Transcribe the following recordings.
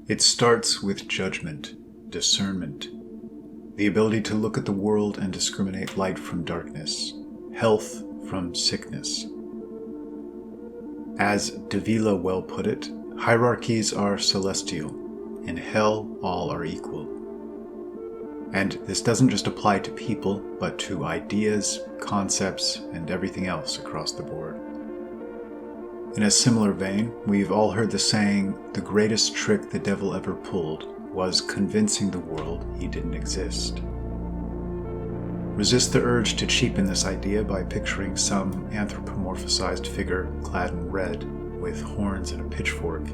It starts with judgment, discernment, the ability to look at the world and discriminate light from darkness, health from sickness. As Davila well put it, hierarchies are celestial. In hell, all are equal. And this doesn't just apply to people, but to ideas, concepts, and everything else across the board. In a similar vein, we've all heard the saying, the greatest trick the devil ever pulled was convincing the world he didn't exist. Resist the urge to cheapen this idea by picturing some anthropomorphized figure clad in red with horns and a pitchfork,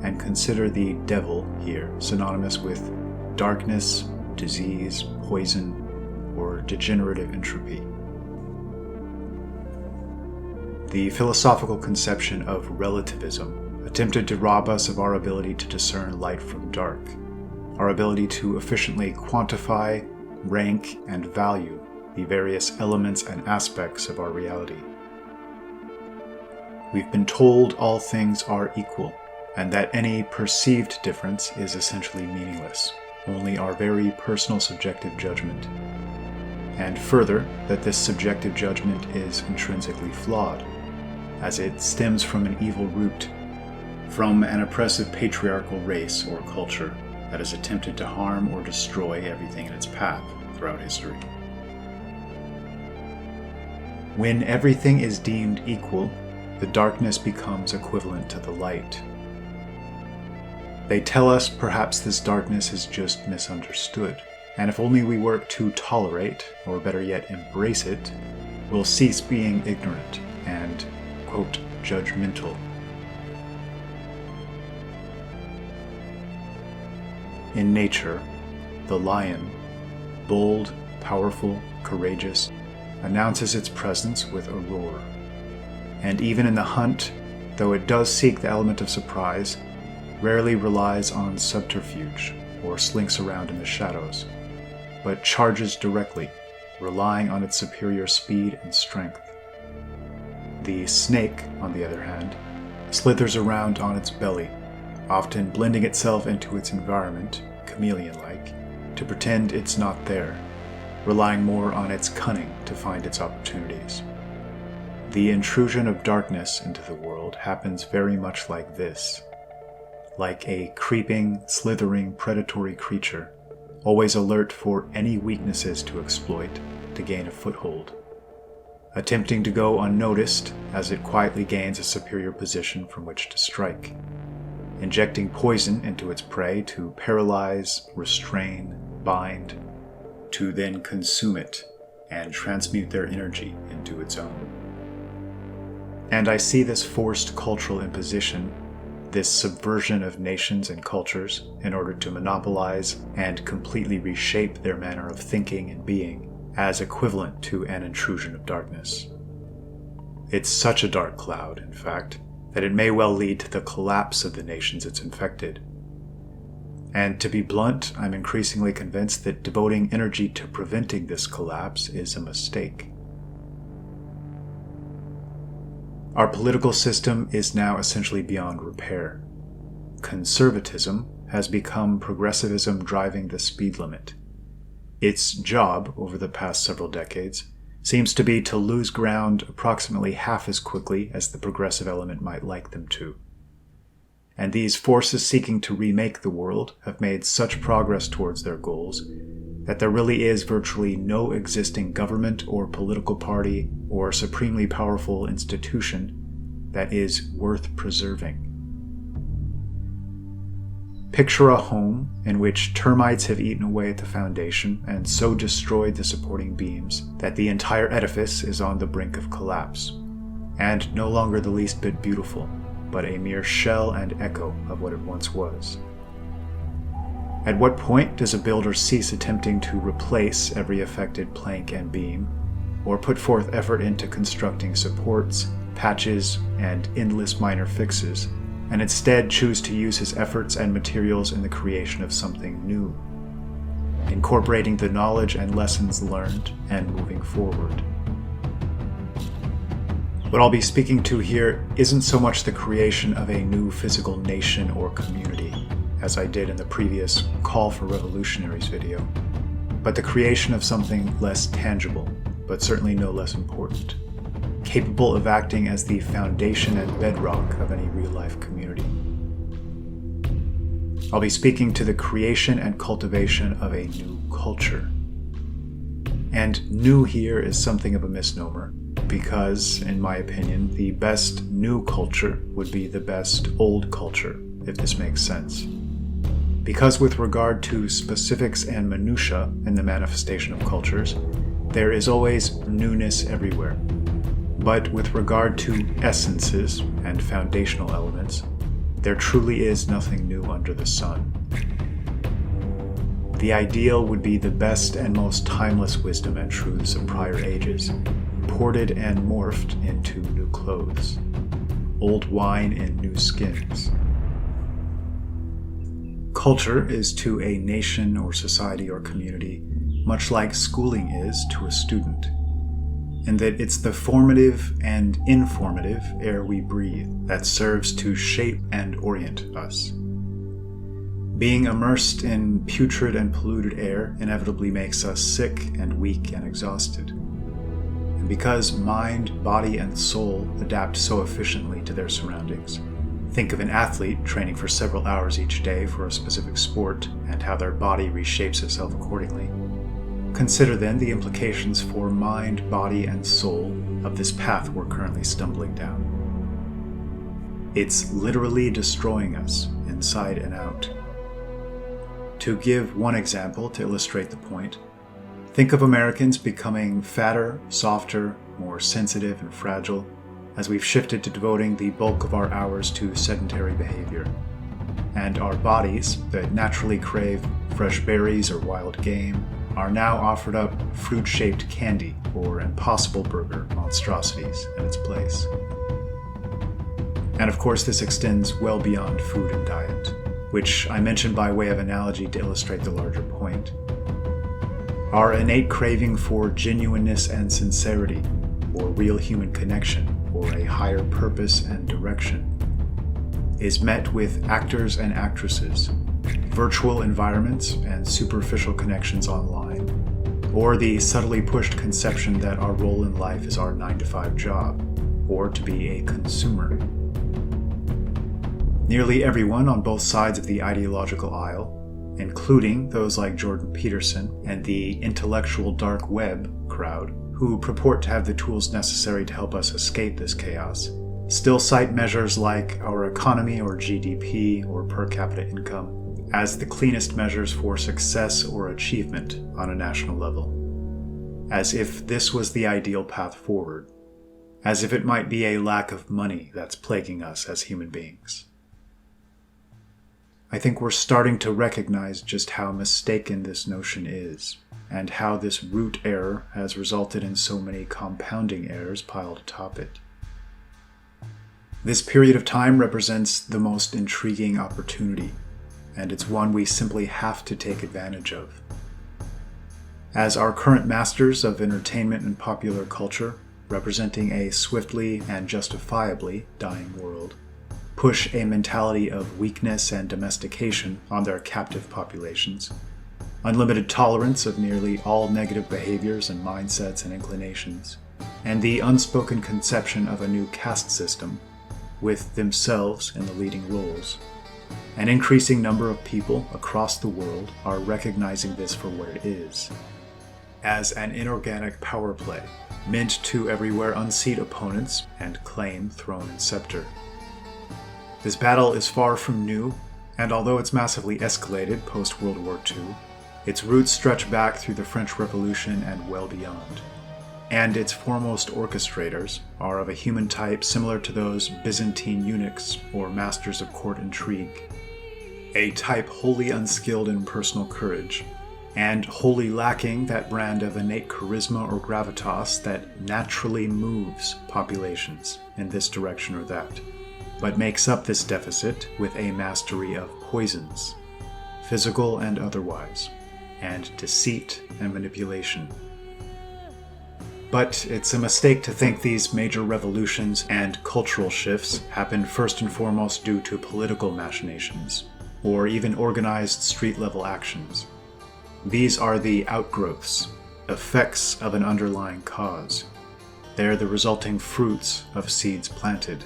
and consider the devil here synonymous with darkness, disease, poison, or degenerative entropy. The philosophical conception of relativism attempted to rob us of our ability to discern light from dark, our ability to efficiently quantify, rank, and value the various elements and aspects of our reality. We've been told all things are equal, and that any perceived difference is essentially meaningless, only our very personal subjective judgment. And further, that this subjective judgment is intrinsically flawed, as it stems from an evil root, from an oppressive patriarchal race or culture that has attempted to harm or destroy everything in its path throughout history. When everything is deemed equal, the darkness becomes equivalent to the light. They tell us perhaps this darkness is just misunderstood, and if only we work to tolerate, or better yet embrace it, we'll cease being ignorant and, quote, judgmental. In nature, the lion, bold, powerful, courageous, announces its presence with a roar. And even in the hunt, though it does seek the element of surprise, rarely relies on subterfuge or slinks around in the shadows, but charges directly, relying on its superior speed and strength. The snake, on the other hand, slithers around on its belly, often blending itself into its environment, chameleon-like, to pretend it's not there, relying more on its cunning to find its opportunities. The intrusion of darkness into the world happens very much like this, like a creeping, slithering, predatory creature, always alert for any weaknesses to exploit to gain a foothold, attempting to go unnoticed as it quietly gains a superior position from which to strike, injecting poison into its prey to paralyze, restrain, bind, to then consume it and transmute their energy into its own. And I see this forced cultural imposition, this subversion of nations and cultures in order to monopolize and completely reshape their manner of thinking and being, as equivalent to an intrusion of darkness. It's such a dark cloud, in fact, that it may well lead to the collapse of the nations it's infected. And to be blunt, I'm increasingly convinced that devoting energy to preventing this collapse is a mistake. Our political system is now essentially beyond repair. Conservatism has become progressivism driving the speed limit. Its job, over the past several decades, seems to be to lose ground approximately half as quickly as the progressive element might like them to. And these forces seeking to remake the world have made such progress towards their goals that there really is virtually no existing government or political party or supremely powerful institution that is worth preserving. Picture a home in which termites have eaten away at the foundation and so destroyed the supporting beams that the entire edifice is on the brink of collapse, and no longer the least bit beautiful, but a mere shell and echo of what it once was. At what point does a builder cease attempting to replace every affected plank and beam, or put forth effort into constructing supports, patches, and endless minor fixes, and instead choose to use his efforts and materials in the creation of something new, incorporating the knowledge and lessons learned and moving forward? What I'll be speaking to here isn't so much the creation of a new physical nation or community, as I did in the previous Call for Revolutionaries video, but the creation of something less tangible, but certainly no less important, capable of acting as the foundation and bedrock of any real-life community. I'll be speaking to the creation and cultivation of a new culture. And new here is something of a misnomer, because, in my opinion, the best new culture would be the best old culture, if this makes sense. Because with regard to specifics and minutiae in the manifestation of cultures, there is always newness everywhere. But with regard to essences and foundational elements, there truly is nothing new under the sun. The ideal would be the best and most timeless wisdom and truths of prior ages, ported and morphed into new clothes, old wine in new skins. Culture is to a nation or society or community much like schooling is to a student, in that it's the formative and informative air we breathe that serves to shape and orient us. Being immersed in putrid and polluted air inevitably makes us sick and weak and exhausted. And because mind, body, and soul adapt so efficiently to their surroundings, think of an athlete training for several hours each day for a specific sport and how their body reshapes itself accordingly. Consider then the implications for mind, body, and soul of this path we're currently stumbling down. It's literally destroying us, inside and out. To give one example to illustrate the point, think of Americans becoming fatter, softer, more sensitive and fragile as we've shifted to devoting the bulk of our hours to sedentary behavior. And our bodies, that naturally crave fresh berries or wild game, are now offered up fruit-shaped candy or Impossible Burger monstrosities in its place. And of course this extends well beyond food and diet, which I mention by way of analogy to illustrate the larger point. Our innate craving for genuineness and sincerity, or real human connection, or a higher purpose and direction, is met with actors and actresses, virtual environments and superficial connections online, or the subtly pushed conception that our role in life is our 9-to-5 job, or to be a consumer. Nearly everyone on both sides of the ideological aisle, including those like Jordan Peterson and the intellectual dark web crowd, who purport to have the tools necessary to help us escape this chaos, still cite measures like our economy or GDP or per capita income as the cleanest measures for success or achievement on a national level, as if this was the ideal path forward, as if it might be a lack of money that's plaguing us as human beings. I think we're starting to recognize just how mistaken this notion is, and how this root error has resulted in so many compounding errors piled atop it. This period of time represents the most intriguing opportunity, and it's one we simply have to take advantage of. As our current masters of entertainment and popular culture, representing a swiftly and justifiably dying world, push a mentality of weakness and domestication on their captive populations, unlimited tolerance of nearly all negative behaviors and mindsets and inclinations, and the unspoken conception of a new caste system, with themselves in the leading roles. An increasing number of people across the world are recognizing this for what it is, as an inorganic power play, meant to everywhere unseat opponents and claim throne and scepter. This battle is far from new, and although it's massively escalated post-World War II, its roots stretch back through the French Revolution and well beyond. And its foremost orchestrators are of a human type similar to those Byzantine eunuchs or masters of court intrigue, a type wholly unskilled in personal courage, and wholly lacking that brand of innate charisma or gravitas that naturally moves populations in this direction or that, but makes up this deficit with a mastery of poisons, physical and otherwise, and deceit and manipulation. But it's a mistake to think these major revolutions and cultural shifts happened first and foremost due to political machinations, or even organized street-level actions. These are the outgrowths, effects of an underlying cause. They're the resulting fruits of seeds planted.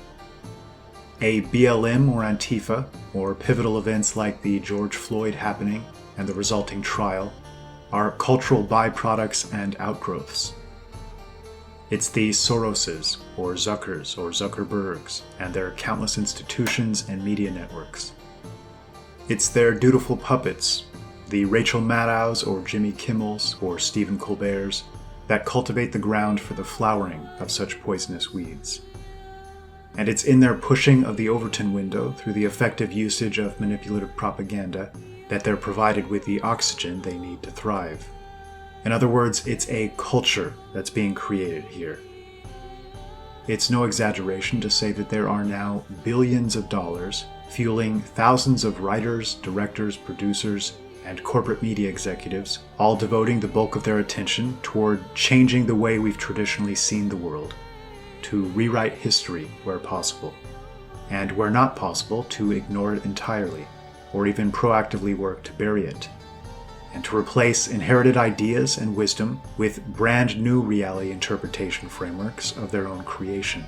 A BLM or Antifa, or pivotal events like the George Floyd happening and the resulting trial, are cultural byproducts and outgrowths. It's the Soroses, or Zuckers, or Zuckerbergs, and their countless institutions and media networks. It's their dutiful puppets, the Rachel Maddows or Jimmy Kimmels or Stephen Colberts, that cultivate the ground for the flowering of such poisonous weeds. And it's in their pushing of the Overton window through the effective usage of manipulative propaganda that they're provided with the oxygen they need to thrive. In other words, it's a culture that's being created here. It's no exaggeration to say that there are now billions of dollars fueling thousands of writers, directors, producers, and corporate media executives, all devoting the bulk of their attention toward changing the way we've traditionally seen the world, to rewrite history where possible, and where not possible, to ignore it entirely, or even proactively work to bury it, and to replace inherited ideas and wisdom with brand new reality interpretation frameworks of their own creation.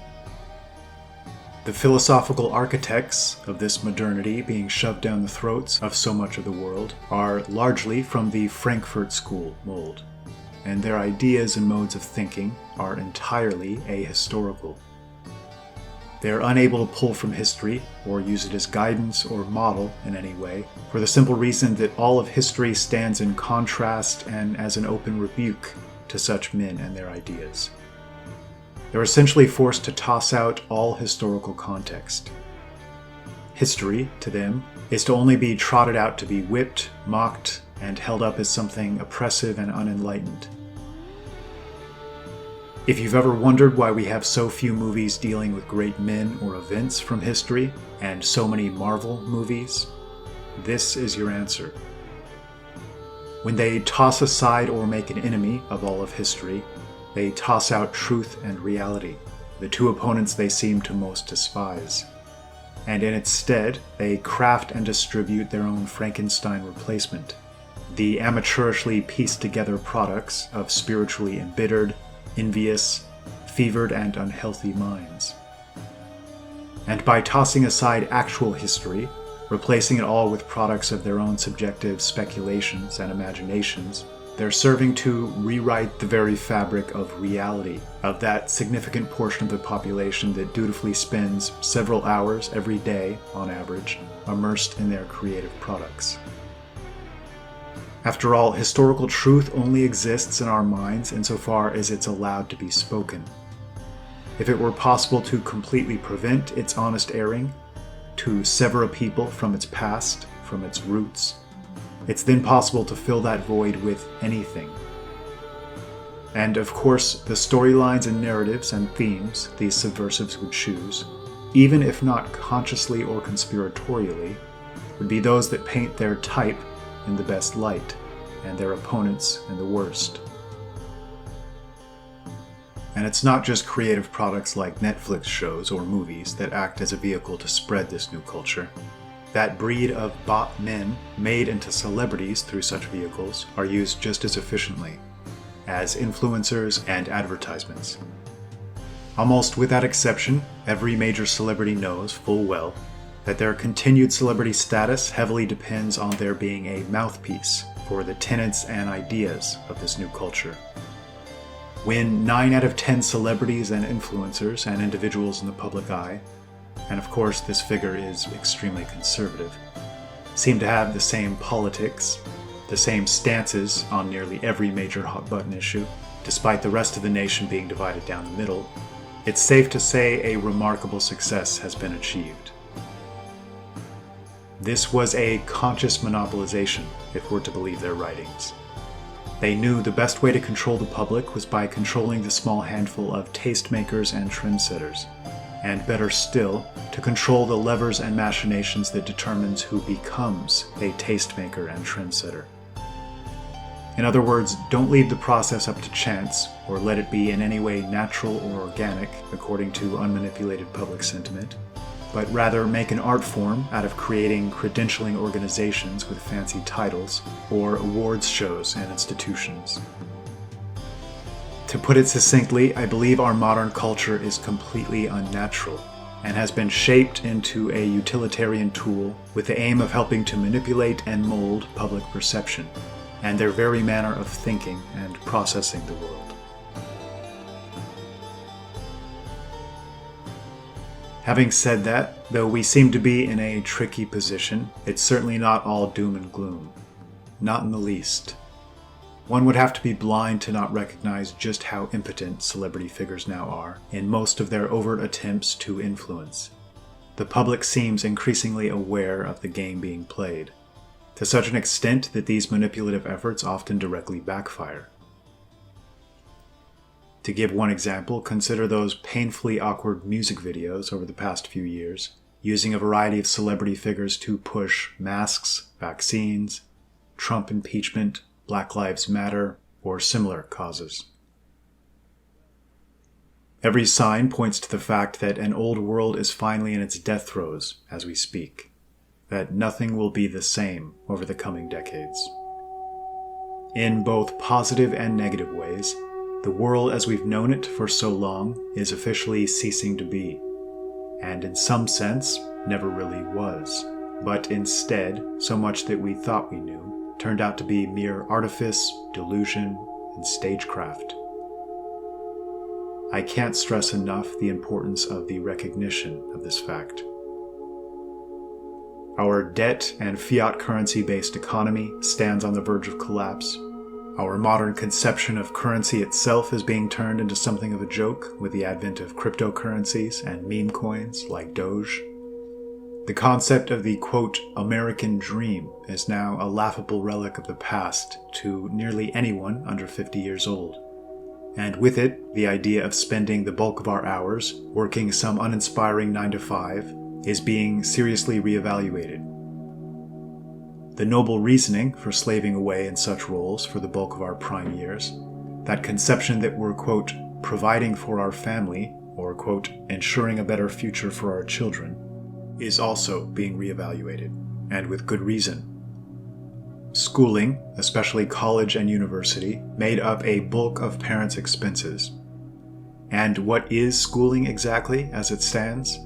The philosophical architects of this modernity being shoved down the throats of so much of the world are largely from the Frankfurt School mold, and their ideas and modes of thinking are entirely ahistorical. They are unable to pull from history or use it as guidance or model in any way, for the simple reason that all of history stands in contrast and as an open rebuke to such men and their ideas. They're essentially forced to toss out all historical context. History, to them, is to only be trotted out to be whipped, mocked, and held up as something oppressive and unenlightened. If you've ever wondered why we have so few movies dealing with great men or events from history, and so many Marvel movies, this is your answer. When they toss aside or make an enemy of all of history, they toss out truth and reality, the two opponents they seem to most despise. And in its stead, they craft and distribute their own Frankenstein replacement, the amateurishly pieced together products of spiritually embittered, envious, fevered, and unhealthy minds. And by tossing aside actual history, replacing it all with products of their own subjective speculations and imaginations, they're serving to rewrite the very fabric of reality of that significant portion of the population that dutifully spends several hours every day, on average, immersed in their creative products. After all, historical truth only exists in our minds insofar as it's allowed to be spoken. If it were possible to completely prevent its honest airing, to sever a people from its past, from its roots, it's then possible to fill that void with anything. And of course, the storylines and narratives and themes these subversives would choose, even if not consciously or conspiratorially, would be those that paint their type in the best light, and their opponents in the worst. And it's not just creative products like Netflix shows or movies that act as a vehicle to spread this new culture. That breed of bot men made into celebrities through such vehicles are used just as efficiently as influencers and advertisements. Almost without exception, every major celebrity knows full well that their continued celebrity status heavily depends on their being a mouthpiece for the tenets and ideas of this new culture. When 9 out of 10 celebrities and influencers and individuals in the public eye, and of course this figure is extremely conservative, seem to have the same politics, the same stances on nearly every major hot-button issue, despite the rest of the nation being divided down the middle, it's safe to say a remarkable success has been achieved. This was a conscious monopolization, if we're to believe their writings. They knew the best way to control the public was by controlling the small handful of tastemakers and trendsetters, and better still, to control the levers and machinations that determines who becomes a tastemaker and trendsetter. In other words, don't leave the process up to chance, or let it be in any way natural or organic, according to unmanipulated public sentiment, but rather make an art form out of creating credentialing organizations with fancy titles or awards shows and institutions. To put it succinctly, I believe our modern culture is completely unnatural and has been shaped into a utilitarian tool with the aim of helping to manipulate and mold public perception and their very manner of thinking and processing the world. Having said that, though we seem to be in a tricky position, it's certainly not all doom and gloom. Not in the least. One would have to be blind to not recognize just how impotent celebrity figures now are in most of their overt attempts to influence. The public seems increasingly aware of the game being played, to such an extent that these manipulative efforts often directly backfire. To give one example, consider those painfully awkward music videos over the past few years, using a variety of celebrity figures to push masks, vaccines, Trump impeachment, Black Lives Matter, or similar causes. Every sign points to the fact that an old world is finally in its death throes as we speak, that nothing will be the same over the coming decades. In both positive and negative ways, the world as we've known it for so long is officially ceasing to be, and in some sense, never really was, but instead, so much that we thought we knew turned out to be mere artifice, delusion, and stagecraft. I can't stress enough the importance of the recognition of this fact. Our debt and fiat currency-based economy stands on the verge of collapse. Our modern conception of currency itself is being turned into something of a joke with the advent of cryptocurrencies and meme coins like Doge. The concept of the, quote, American dream is now a laughable relic of the past to nearly anyone under 50 years old. And with it, the idea of spending the bulk of our hours working some uninspiring 9-to-5 is being seriously reevaluated. The noble reasoning for slaving away in such roles for the bulk of our prime years, that conception that we're, quote, providing for our family, or, quote, ensuring a better future for our children, is also being reevaluated, and with good reason. Schooling, especially college and university, made up a bulk of parents' expenses. And what is schooling exactly as it stands?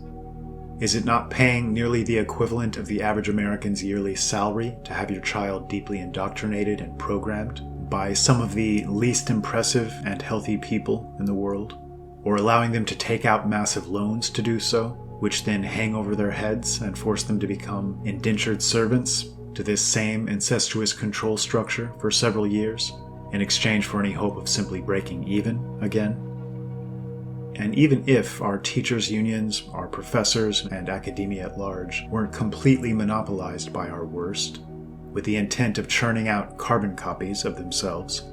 Is it not paying nearly the equivalent of the average American's yearly salary to have your child deeply indoctrinated and programmed by some of the least impressive and healthy people in the world, or allowing them to take out massive loans to do so, which then hang over their heads and force them to become indentured servants to this same incestuous control structure for several years, in exchange for any hope of simply breaking even again? And even if our teachers' unions, our professors, and academia at large weren't completely monopolized by our worst, with the intent of churning out carbon copies of themselves,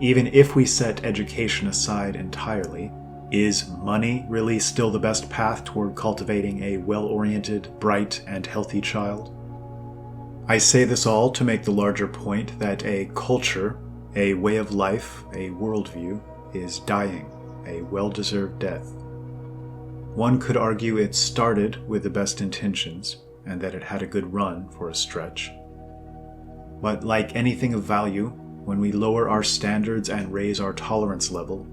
even if we set education aside entirely, is money really still the best path toward cultivating a well-oriented, bright, and healthy child? I say this all to make the larger point that a culture, a way of life, a worldview, is dying a well-deserved death. One could argue it started with the best intentions, and that it had a good run for a stretch. But like anything of value, when we lower our standards and raise our tolerance level,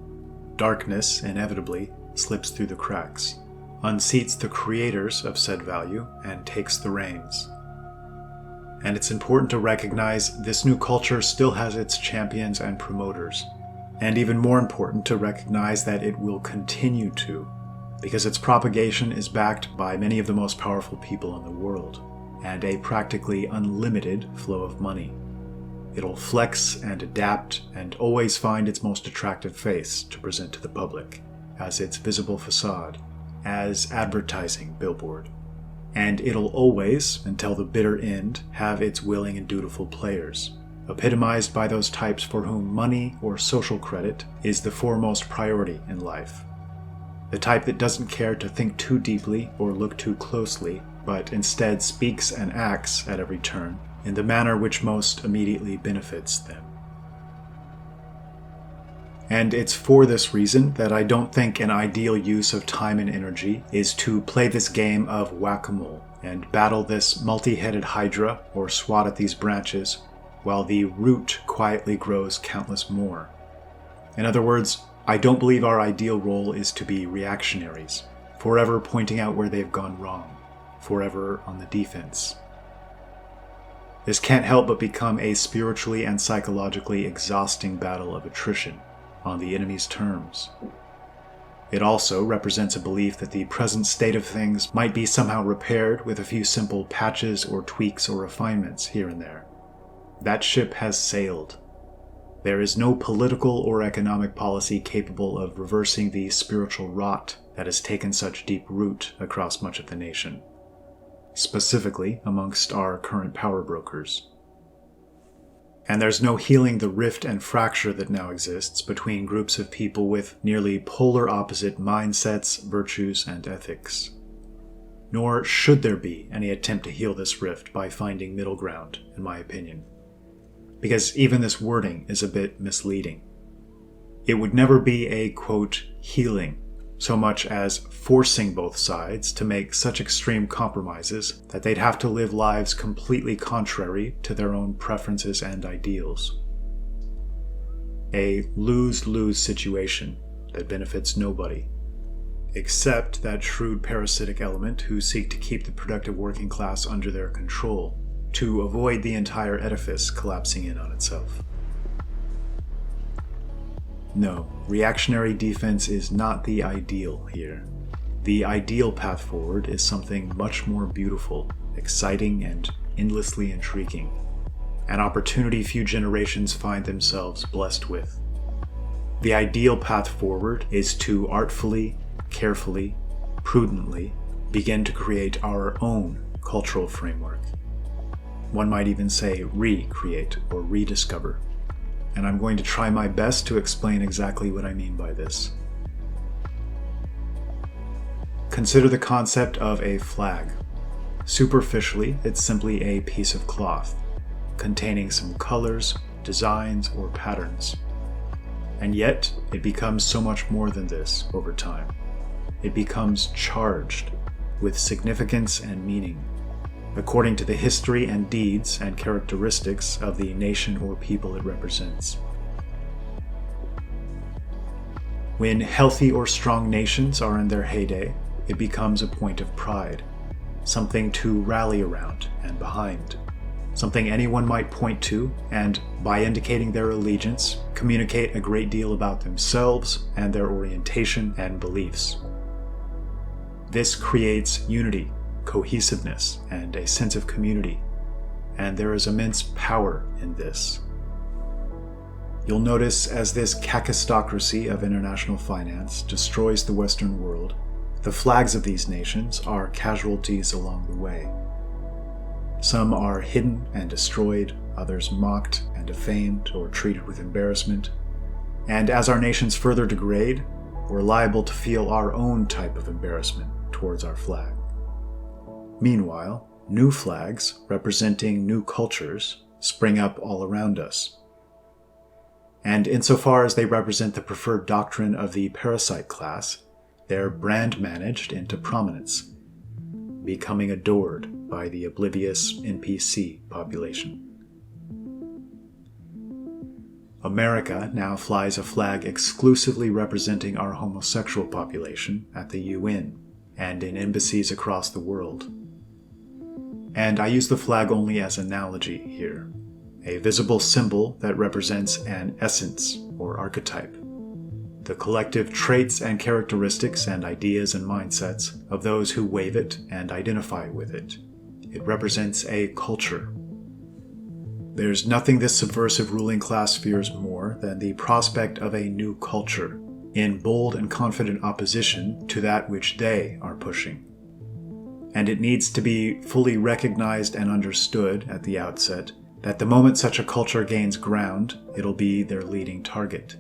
darkness inevitably slips through the cracks, unseats the creators of said value, and takes the reins. And it's important to recognize this new culture still has its champions and promoters, and even more important to recognize that it will continue to, because its propagation is backed by many of the most powerful people in the world, and a practically unlimited flow of money. It'll flex and adapt and always find its most attractive face to present to the public, as its visible facade, as advertising billboard. And it'll always, until the bitter end, have its willing and dutiful players, epitomized by those types for whom money or social credit is the foremost priority in life. The type that doesn't care to think too deeply or look too closely, but instead speaks and acts at every turn in the manner which most immediately benefits them. And it's for this reason that I don't think an ideal use of time and energy is to play this game of whack-a-mole and battle this multi-headed hydra or swat at these branches while the root quietly grows countless more. In other words, I don't believe our ideal role is to be reactionaries, forever pointing out where they've gone wrong, forever on the defense. This can't help but become a spiritually and psychologically exhausting battle of attrition on the enemy's terms. It also represents a belief that the present state of things might be somehow repaired with a few simple patches or tweaks or refinements here and there. That ship has sailed. There is no political or economic policy capable of reversing the spiritual rot that has taken such deep root across much of the nation, specifically amongst our current power brokers. And there's no healing the rift and fracture that now exists between groups of people with nearly polar opposite mindsets, virtues, and ethics. Nor should there be any attempt to heal this rift by finding middle ground, in my opinion. Because even this wording is a bit misleading. It would never be a, quote, healing, so much as forcing both sides to make such extreme compromises that they'd have to live lives completely contrary to their own preferences and ideals. A lose-lose situation that benefits nobody, except that shrewd parasitic element who seek to keep the productive working class under their control, to avoid the entire edifice collapsing in on itself. No, reactionary defense is not the ideal here. The ideal path forward is something much more beautiful, exciting, and endlessly intriguing. An opportunity few generations find themselves blessed with. The ideal path forward is to artfully, carefully, prudently begin to create our own cultural framework. One might even say recreate or rediscover. And I'm going to try my best to explain exactly what I mean by this. Consider the concept of a flag. Superficially, it's simply a piece of cloth, containing some colors, designs, or patterns. And yet, it becomes so much more than this over time. It becomes charged with significance and meaning, according to the history and deeds and characteristics of the nation or people it represents. When healthy or strong nations are in their heyday, it becomes a point of pride, something to rally around and behind, something anyone might point to and, by indicating their allegiance, communicate a great deal about themselves and their orientation and beliefs. This creates unity, cohesiveness, and a sense of community, and there is immense power in this. You'll notice as this kakistocracy of international finance destroys the Western world, the flags of these nations are casualties along the way. Some are hidden and destroyed, others mocked and defamed or treated with embarrassment, and as our nations further degrade, we're liable to feel our own type of embarrassment towards our flag. Meanwhile, new flags representing new cultures spring up all around us. And insofar as they represent the preferred doctrine of the parasite class, they're brand managed into prominence, becoming adored by the oblivious NPC population. America now flies a flag exclusively representing our homosexual population at the UN and in embassies across the world. And I use the flag only as an analogy here, a visible symbol that represents an essence or archetype, the collective traits and characteristics and ideas and mindsets of those who wave it and identify with it. It represents a culture. There's nothing this subversive ruling class fears more than the prospect of a new culture, in bold and confident opposition to that which they are pushing. And it needs to be fully recognized and understood at the outset that the moment such a culture gains ground, it'll be their leading target.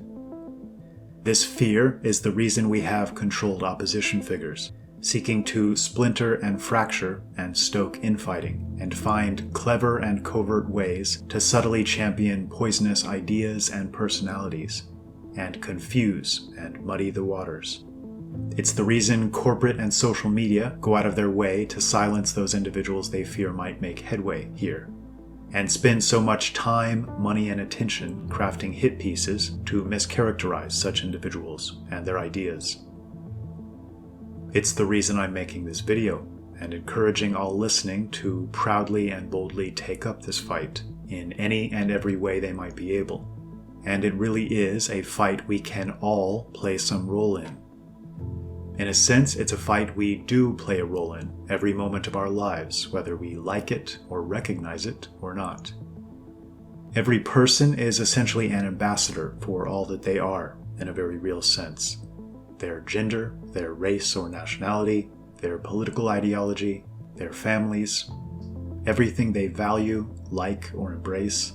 This fear is the reason we have controlled opposition figures, seeking to splinter and fracture and stoke infighting, and find clever and covert ways to subtly champion poisonous ideas and personalities, and confuse and muddy the waters. It's the reason corporate and social media go out of their way to silence those individuals they fear might make headway here, and spend so much time, money, and attention crafting hit pieces to mischaracterize such individuals and their ideas. It's the reason I'm making this video and encouraging all listening to proudly and boldly take up this fight in any and every way they might be able. And it really is a fight we can all play some role in. In a sense, it's a fight we do play a role in every moment of our lives, whether we like it or recognize it or not. Every person is essentially an ambassador for all that they are, in a very real sense. Their gender, their race or nationality, their political ideology, their families, everything they value, like, or embrace.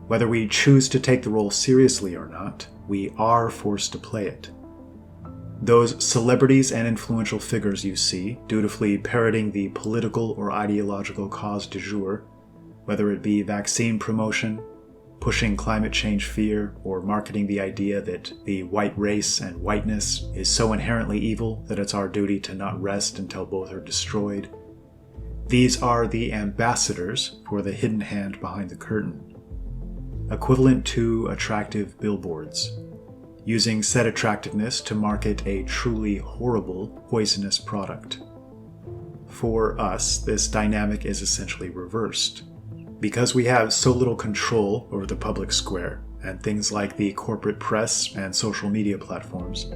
Whether we choose to take the role seriously or not, we are forced to play it. Those celebrities and influential figures you see dutifully parroting the political or ideological cause du jour, whether it be vaccine promotion, pushing climate change fear, or marketing the idea that the white race and whiteness is so inherently evil that it's our duty to not rest until both are destroyed. These are the ambassadors for the hidden hand behind the curtain, equivalent to attractive billboards, using said attractiveness to market a truly horrible, poisonous product. For us, this dynamic is essentially reversed. Because we have so little control over the public square and things like the corporate press and social media platforms,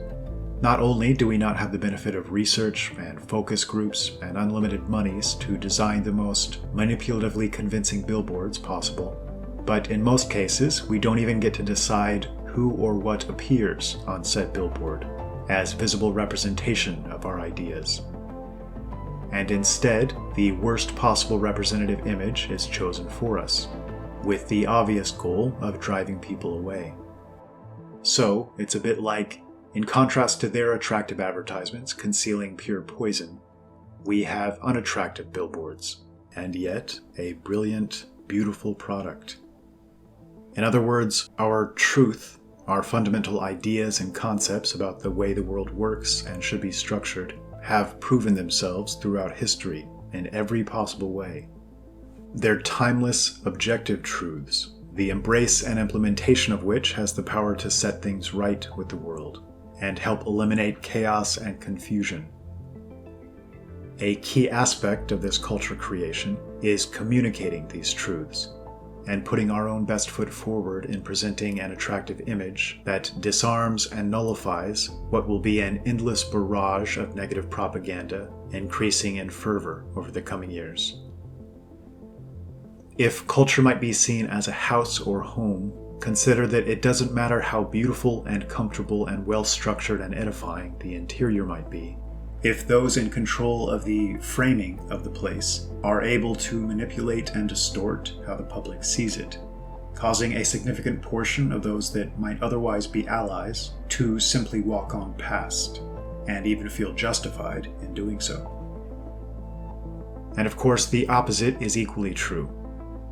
not only do we not have the benefit of research and focus groups and unlimited monies to design the most manipulatively convincing billboards possible, but in most cases, we don't even get to decide who or what appears on said billboard as visible representation of our ideas. And instead, the worst possible representative image is chosen for us, with the obvious goal of driving people away. So, it's a bit like, in contrast to their attractive advertisements concealing pure poison, we have unattractive billboards, and yet a brilliant, beautiful product. In other words, our truth, our fundamental ideas and concepts about the way the world works and should be structured, have proven themselves throughout history in every possible way. They're timeless, objective truths, the embrace and implementation of which has the power to set things right with the world and help eliminate chaos and confusion. A key aspect of this culture creation is communicating these truths and putting our own best foot forward in presenting an attractive image that disarms and nullifies what will be an endless barrage of negative propaganda, increasing in fervor over the coming years. If culture might be seen as a house or home, consider that it doesn't matter how beautiful and comfortable and well-structured and edifying the interior might be. If those in control of the framing of the place are able to manipulate and distort how the public sees it, causing a significant portion of those that might otherwise be allies to simply walk on past, and even feel justified in doing so. And of course, the opposite is equally true.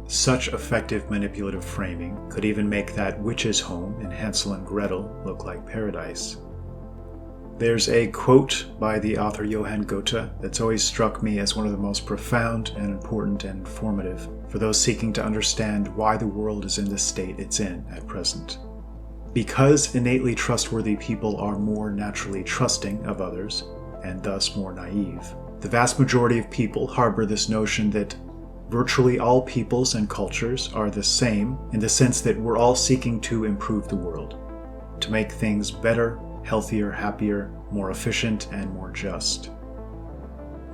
Such effective manipulative framing could even make that witch's home in Hansel and Gretel look like paradise. There's a quote by the author Johann Goethe that's always struck me as one of the most profound and important and informative for those seeking to understand why the world is in the state it's in at present. Because innately trustworthy people are more naturally trusting of others, and thus more naive, the vast majority of people harbor this notion that virtually all peoples and cultures are the same in the sense that we're all seeking to improve the world, to make things better, healthier, happier, more efficient, and more just.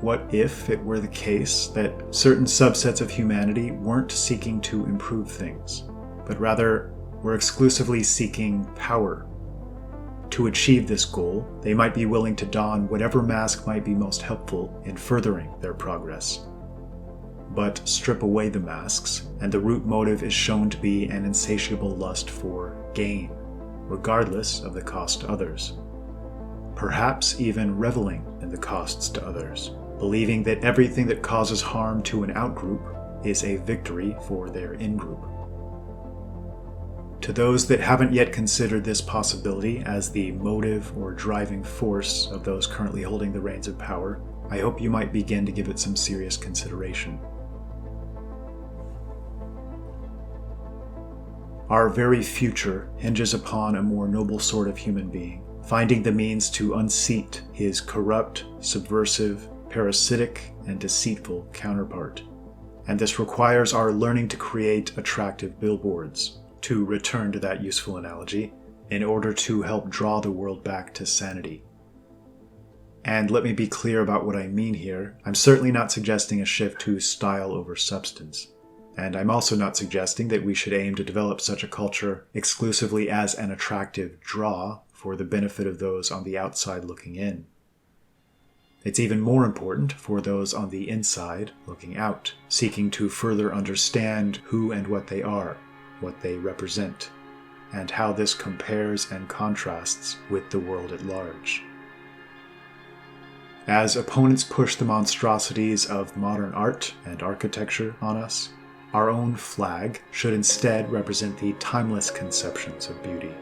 What if it were the case that certain subsets of humanity weren't seeking to improve things, but rather were exclusively seeking power? To achieve this goal, they might be willing to don whatever mask might be most helpful in furthering their progress. But strip away the masks, and the root motive is shown to be an insatiable lust for gain, regardless of the cost to others. Perhaps even reveling in the costs to others, believing that everything that causes harm to an outgroup is a victory for their in-group. To those that haven't yet considered this possibility as the motive or driving force of those currently holding the reins of power, I hope you might begin to give it some serious consideration. Our very future hinges upon a more noble sort of human being, finding the means to unseat his corrupt, subversive, parasitic, and deceitful counterpart. And this requires our learning to create attractive billboards, to return to that useful analogy, in order to help draw the world back to sanity. And let me be clear about what I mean here. I'm certainly not suggesting a shift to style over substance. And I'm also not suggesting that we should aim to develop such a culture exclusively as an attractive draw for the benefit of those on the outside looking in. It's even more important for those on the inside looking out, seeking to further understand who and what they are, what they represent, and how this compares and contrasts with the world at large. As opponents push the monstrosities of modern art and architecture on us, our own flag should instead represent the timeless conceptions of beauty,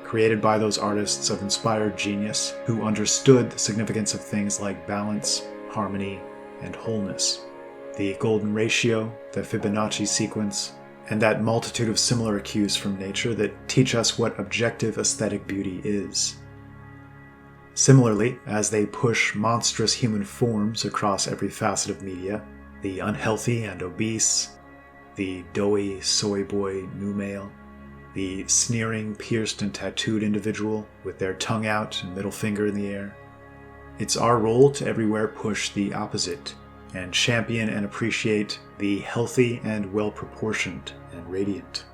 created by those artists of inspired genius who understood the significance of things like balance, harmony, and wholeness, the golden ratio, the Fibonacci sequence, and that multitude of similar cues from nature that teach us what objective aesthetic beauty is. Similarly, as they push monstrous human forms across every facet of media, the unhealthy and obese, the doughy soy boy new male, the sneering, pierced and tattooed individual with their tongue out and middle finger in the air, it's our role to everywhere push the opposite and champion and appreciate the healthy and well-proportioned and radiant.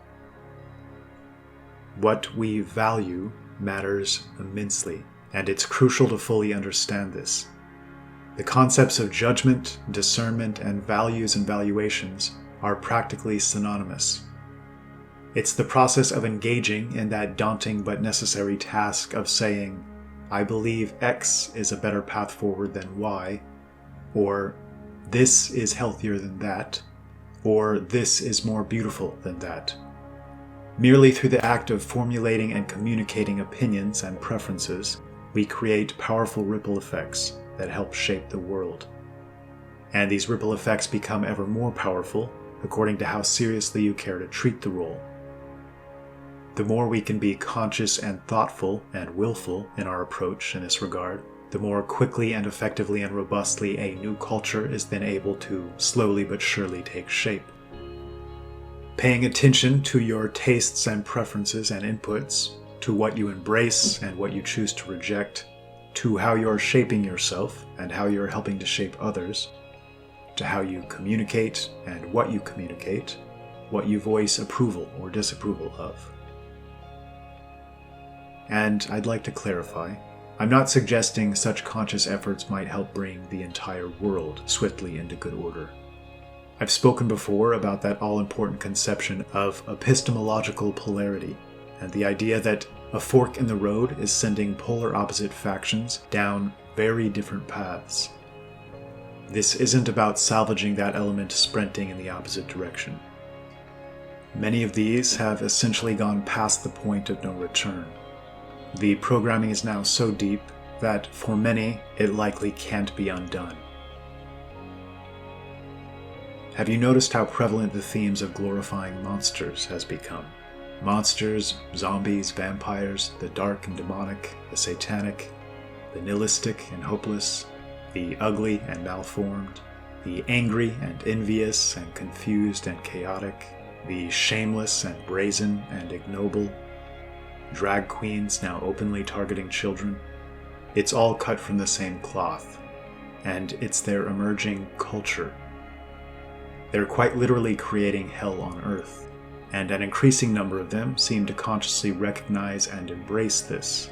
What we value matters immensely, and it's crucial to fully understand this. The concepts of judgment, discernment, and values and valuations are practically synonymous. It's the process of engaging in that daunting but necessary task of saying, I believe X is a better path forward than Y, or this is healthier than that, or this is more beautiful than that. Merely through the act of formulating and communicating opinions and preferences, we create powerful ripple effects that help shape the world. And these ripple effects become ever more powerful according to how seriously you care to treat the role. The more we can be conscious and thoughtful and willful in our approach in this regard, the more quickly and effectively and robustly a new culture is then able to slowly but surely take shape. Paying attention to your tastes and preferences and inputs, to what you embrace and what you choose to reject, to how you're shaping yourself and how you're helping to shape others, to how you communicate and what you voice approval or disapproval of. And I'd like to clarify, I'm not suggesting such conscious efforts might help bring the entire world swiftly into good order. I've spoken before about that all-important conception of epistemological polarity, and the idea that a fork in the road is sending polar opposite factions down very different paths. This isn't about salvaging that element sprinting in the opposite direction. Many of these have essentially gone past the point of no return. The programming is now so deep that, for many, it likely can't be undone. Have you noticed how prevalent the themes of glorifying monsters has become? Monsters, zombies, vampires, the dark and demonic, the satanic, the nihilistic and hopeless, the ugly and malformed, the angry and envious and confused and chaotic, the shameless and brazen and ignoble, drag queens now openly targeting children. It's all cut from the same cloth, and it's their emerging culture. They're quite literally creating hell on earth, and an increasing number of them seem to consciously recognize and embrace this.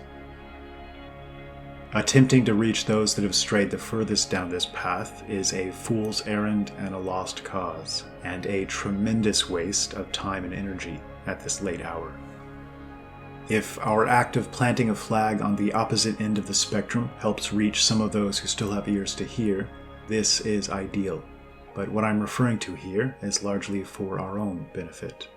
Attempting to reach those that have strayed the furthest down this path is a fool's errand and a lost cause, and a tremendous waste of time and energy at this late hour. If our act of planting a flag on the opposite end of the spectrum helps reach some of those who still have ears to hear, this is ideal. But what I'm referring to here is largely for our own benefit.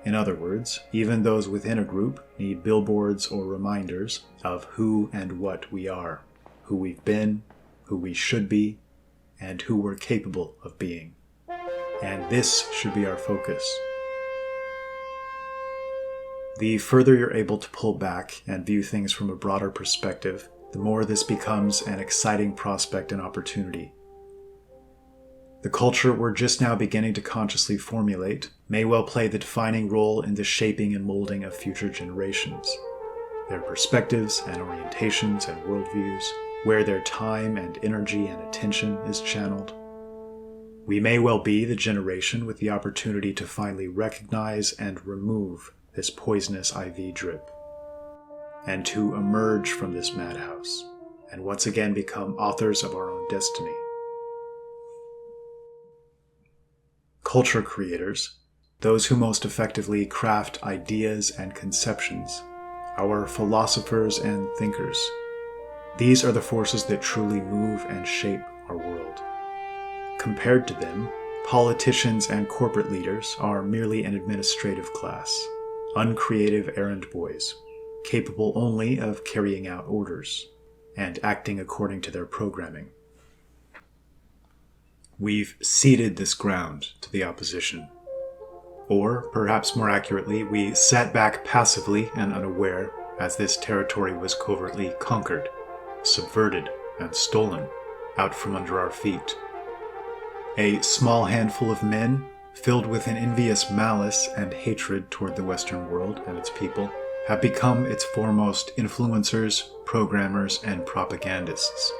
In other words, even those within a group need billboards or reminders of who and what we are, who we've been, who we should be, and who we're capable of being. And this should be our focus. The further you're able to pull back and view things from a broader perspective, the more this becomes an exciting prospect and opportunity. The culture we're just now beginning to consciously formulate may well play the defining role in the shaping and molding of future generations. Their perspectives and orientations and worldviews, where their time and energy and attention is channeled. We may well be the generation with the opportunity to finally recognize and remove this poisonous IV drip, and to emerge from this madhouse, and once again become authors of our own destiny. Culture creators, those who most effectively craft ideas and conceptions, our philosophers and thinkers, these are the forces that truly move and shape our world. Compared to them, politicians and corporate leaders are merely an administrative class, uncreative errand boys, capable only of carrying out orders and acting according to their programming. We've ceded this ground to the opposition. Or, perhaps more accurately, we sat back passively and unaware as this territory was covertly conquered, subverted, and stolen out from under our feet. A small handful of men, filled with an envious malice and hatred toward the Western world and its people, have become its foremost influencers, programmers, and propagandists.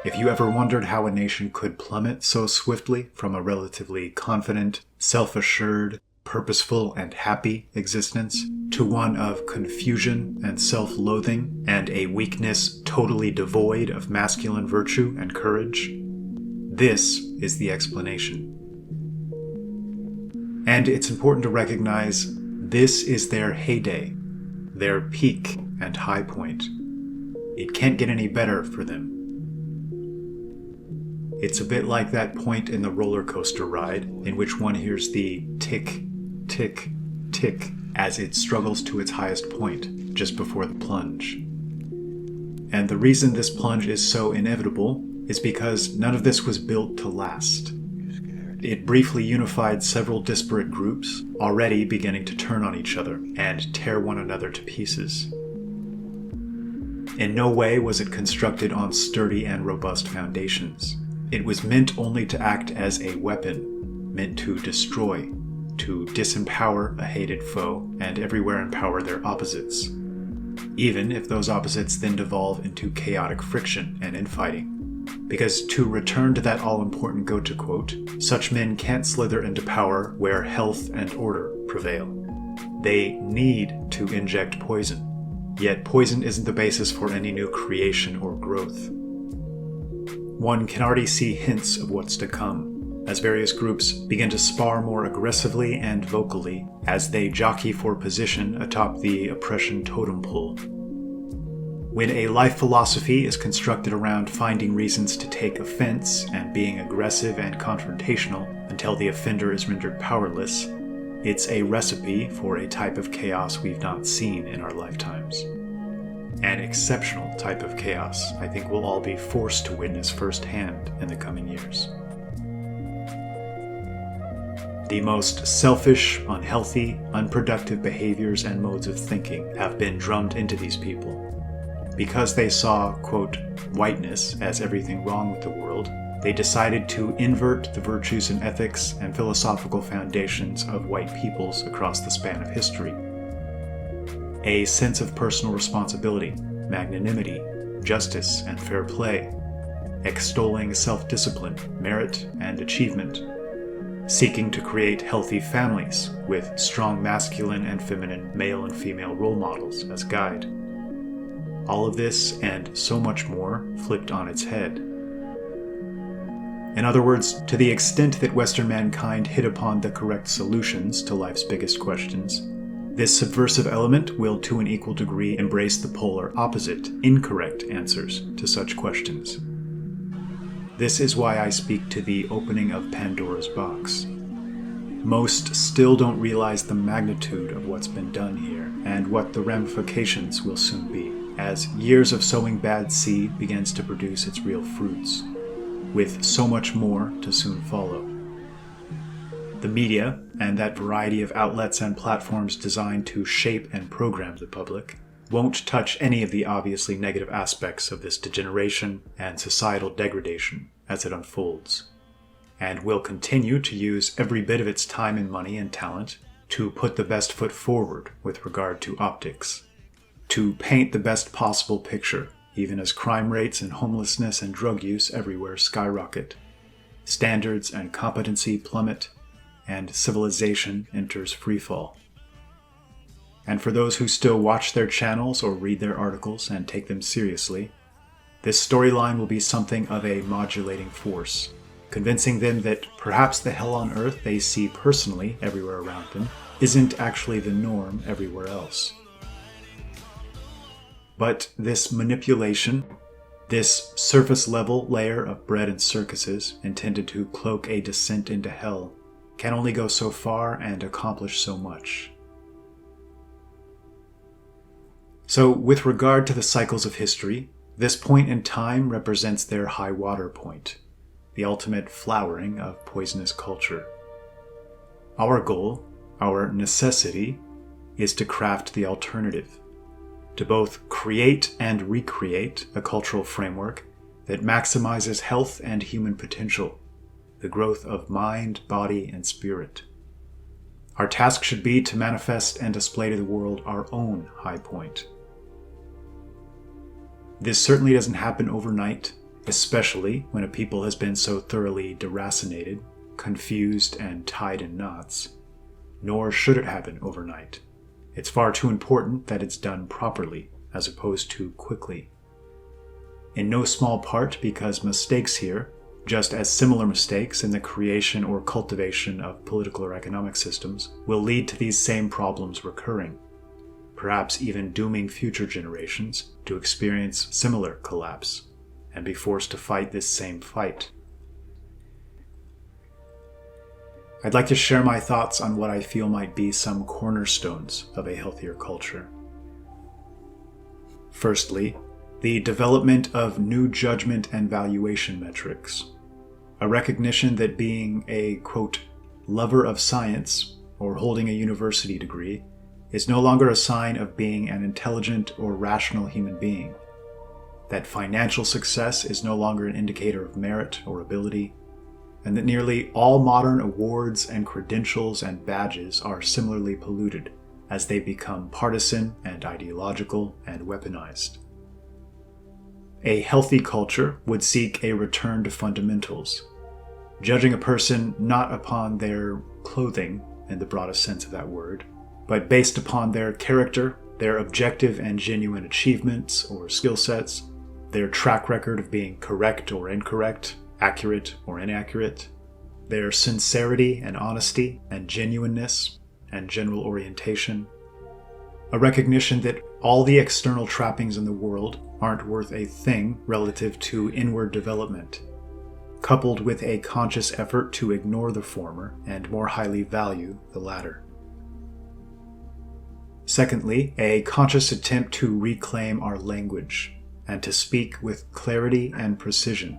If you ever wondered how a nation could plummet so swiftly from a relatively confident, self-assured, purposeful, and happy existence to one of confusion and self-loathing and a weakness totally devoid of masculine virtue and courage, this is the explanation. And it's important to recognize this is their heyday, their peak and high point. It can't get any better for them. It's a bit like that point in the roller coaster ride in which one hears the tick, tick, tick as it struggles to its highest point just before the plunge. And the reason this plunge is so inevitable is because none of this was built to last. It briefly unified several disparate groups, already beginning to turn on each other and tear one another to pieces. In no way was it constructed on sturdy and robust foundations. It was meant only to act as a weapon, meant to destroy, to disempower a hated foe, and everywhere empower their opposites, even if those opposites then devolve into chaotic friction and infighting. Because to return to that all-important Goethe quote, such men can't slither into power where health and order prevail. They need to inject poison. Yet poison isn't the basis for any new creation or growth. One can already see hints of what's to come, as various groups begin to spar more aggressively and vocally as they jockey for position atop the oppression totem pole. When a life philosophy is constructed around finding reasons to take offense and being aggressive and confrontational until the offender is rendered powerless, it's a recipe for a type of chaos we've not seen in our lifetimes. An exceptional type of chaos I think we'll all be forced to witness firsthand in the coming years. The most selfish, unhealthy, unproductive behaviors and modes of thinking have been drummed into these people. Because they saw, quote, whiteness as everything wrong with the world, they decided to invert the virtues and ethics and philosophical foundations of white peoples across the span of history. A sense of personal responsibility, magnanimity, justice, and fair play, extolling self-discipline, merit, and achievement, seeking to create healthy families with strong masculine and feminine male and female role models as guide. All of this, and so much more, flipped on its head. In other words, to the extent that Western mankind hit upon the correct solutions to life's biggest questions, this subversive element will to an equal degree embrace the polar opposite, incorrect answers to such questions. This is why I speak to the opening of Pandora's box. Most still don't realize the magnitude of what's been done here and what the ramifications will soon be, as years of sowing bad seed begins to produce its real fruits, with so much more to soon follow. The media, and that variety of outlets and platforms designed to shape and program the public, won't touch any of the obviously negative aspects of this degeneration and societal degradation as it unfolds, and will continue to use every bit of its time and money and talent to put the best foot forward with regard to optics, to paint the best possible picture, even as crime rates and homelessness and drug use everywhere skyrocket, standards and competency plummet, and civilization enters freefall. And for those who still watch their channels or read their articles and take them seriously, this storyline will be something of a modulating force, convincing them that perhaps the hell on earth they see personally everywhere around them isn't actually the norm everywhere else. But this manipulation, this surface-level layer of bread and circuses intended to cloak a descent into hell, can only go so far and accomplish so much. So, with regard to the cycles of history, this point in time represents their high water point, the ultimate flowering of poisonous culture. Our goal, our necessity, is to craft the alternative, to both create and recreate a cultural framework that maximizes health and human potential, the growth of mind, body, and spirit. Our task should be to manifest and display to the world our own high point. This certainly doesn't happen overnight, especially when a people has been so thoroughly deracinated, confused, and tied in knots. Nor should it happen overnight. It's far too important that it's done properly, as opposed to quickly. In no small part because mistakes here, just as similar mistakes in the creation or cultivation of political or economic systems, will lead to these same problems recurring, perhaps even dooming future generations to experience similar collapse and be forced to fight this same fight. I'd like to share my thoughts on what I feel might be some cornerstones of a healthier culture. Firstly, the development of new judgment and valuation metrics. A recognition that being a, quote, lover of science or holding a university degree is no longer a sign of being an intelligent or rational human being. That financial success is no longer an indicator of merit or ability, and that nearly all modern awards and credentials and badges are similarly polluted as they become partisan and ideological and weaponized. A healthy culture would seek a return to fundamentals, judging a person not upon their clothing in the broadest sense of that word, but based upon their character, their objective and genuine achievements or skill sets, their track record of being correct or incorrect, accurate or inaccurate, their sincerity and honesty and genuineness and general orientation, a recognition that all the external trappings in the world aren't worth a thing relative to inward development, coupled with a conscious effort to ignore the former and more highly value the latter. Secondly, a conscious attempt to reclaim our language and to speak with clarity and precision.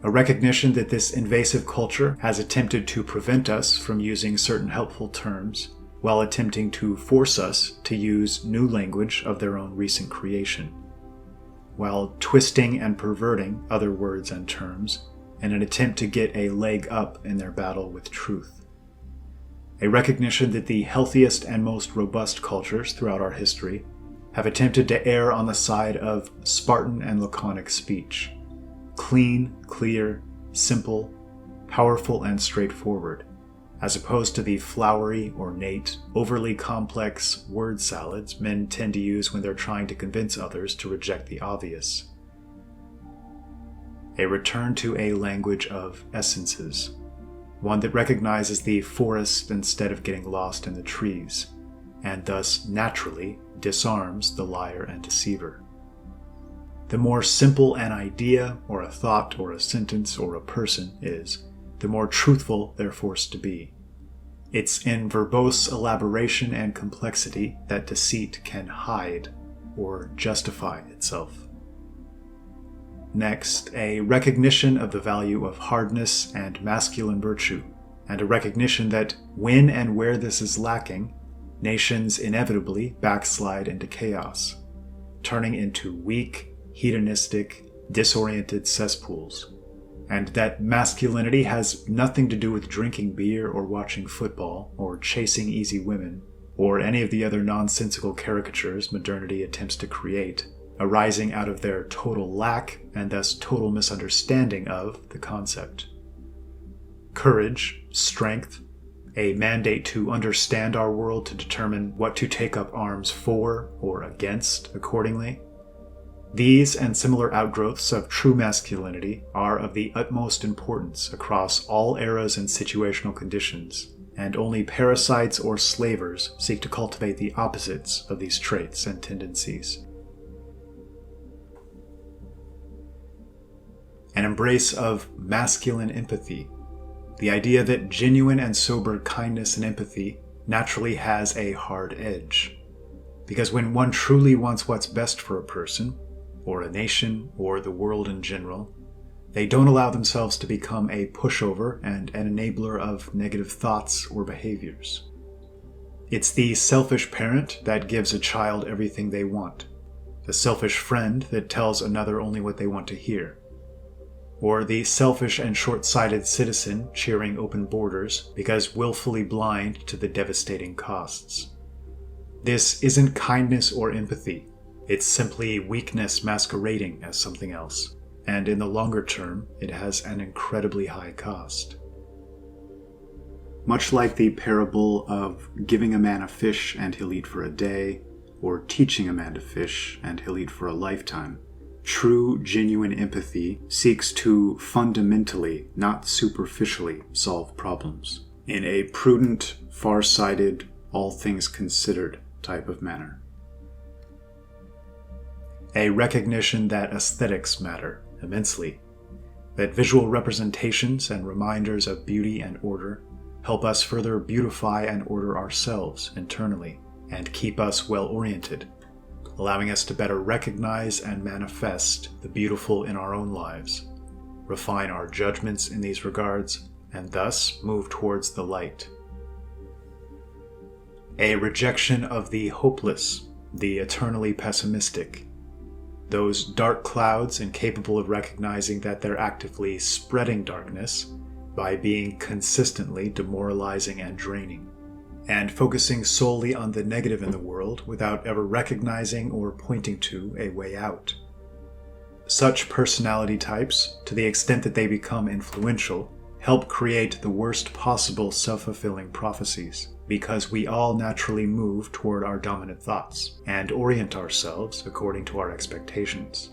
A recognition that this invasive culture has attempted to prevent us from using certain helpful terms while attempting to force us to use new language of their own recent creation, while twisting and perverting other words and terms in an attempt to get a leg up in their battle with truth. A recognition that the healthiest and most robust cultures throughout our history have attempted to err on the side of Spartan and laconic speech, clean, clear, simple, powerful, and straightforward, as opposed to the flowery, ornate, overly complex word salads men tend to use when they're trying to convince others to reject the obvious. A return to a language of essences, one that recognizes the forest instead of getting lost in the trees, and thus naturally disarms the liar and deceiver. The more simple an idea, or a thought, or a sentence, or a person is, the more truthful they're forced to be. It's in verbose elaboration and complexity that deceit can hide or justify itself. Next, a recognition of the value of hardness and masculine virtue, and a recognition that when and where this is lacking, nations inevitably backslide into chaos, turning into weak, hedonistic, disoriented cesspools, and that masculinity has nothing to do with drinking beer or watching football or chasing easy women, or any of the other nonsensical caricatures modernity attempts to create, arising out of their total lack and thus total misunderstanding of the concept. Courage, strength, a mandate to understand our world to determine what to take up arms for or against accordingly. These and similar outgrowths of true masculinity are of the utmost importance across all eras and situational conditions, and only parasites or slavers seek to cultivate the opposites of these traits and tendencies. An embrace of masculine empathy, the idea that genuine and sober kindness and empathy naturally has a hard edge. Because when one truly wants what's best for a person, or a nation, or the world in general, they don't allow themselves to become a pushover and an enabler of negative thoughts or behaviors. It's the selfish parent that gives a child everything they want, the selfish friend that tells another only what they want to hear, or the selfish and short-sighted citizen cheering open borders because willfully blind to the devastating costs. This isn't kindness or empathy. It's simply weakness masquerading as something else, and in the longer term, it has an incredibly high cost. Much like the parable of giving a man a fish and he'll eat for a day, or teaching a man to fish and he'll eat for a lifetime, true, genuine empathy seeks to fundamentally, not superficially, solve problems in a prudent, far-sighted, all things considered type of manner. A recognition that aesthetics matter immensely, that visual representations and reminders of beauty and order help us further beautify and order ourselves internally and keep us well-oriented, allowing us to better recognize and manifest the beautiful in our own lives, refine our judgments in these regards, and thus move towards the light. A rejection of the hopeless, the eternally pessimistic, those dark clouds incapable of recognizing that they're actively spreading darkness by being consistently demoralizing and draining, and focusing solely on the negative in the world without ever recognizing or pointing to a way out. Such personality types, to the extent that they become influential, help create the worst possible self-fulfilling prophecies, because we all naturally move toward our dominant thoughts and orient ourselves according to our expectations.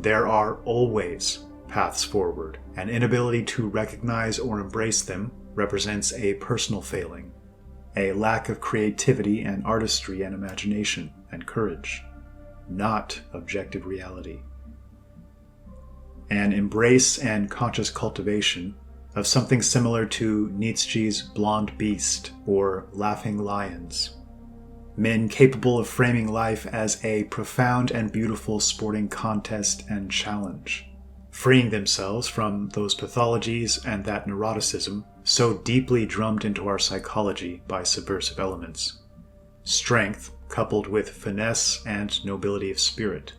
There are always paths forward. An inability to recognize or embrace them represents a personal failing, a lack of creativity and artistry and imagination and courage, not objective reality. An embrace and conscious cultivation of something similar to Nietzsche's blonde beast or laughing lions. Men capable of framing life as a profound and beautiful sporting contest and challenge, freeing themselves from those pathologies and that neuroticism so deeply drummed into our psychology by subversive elements. Strength coupled with finesse and nobility of spirit,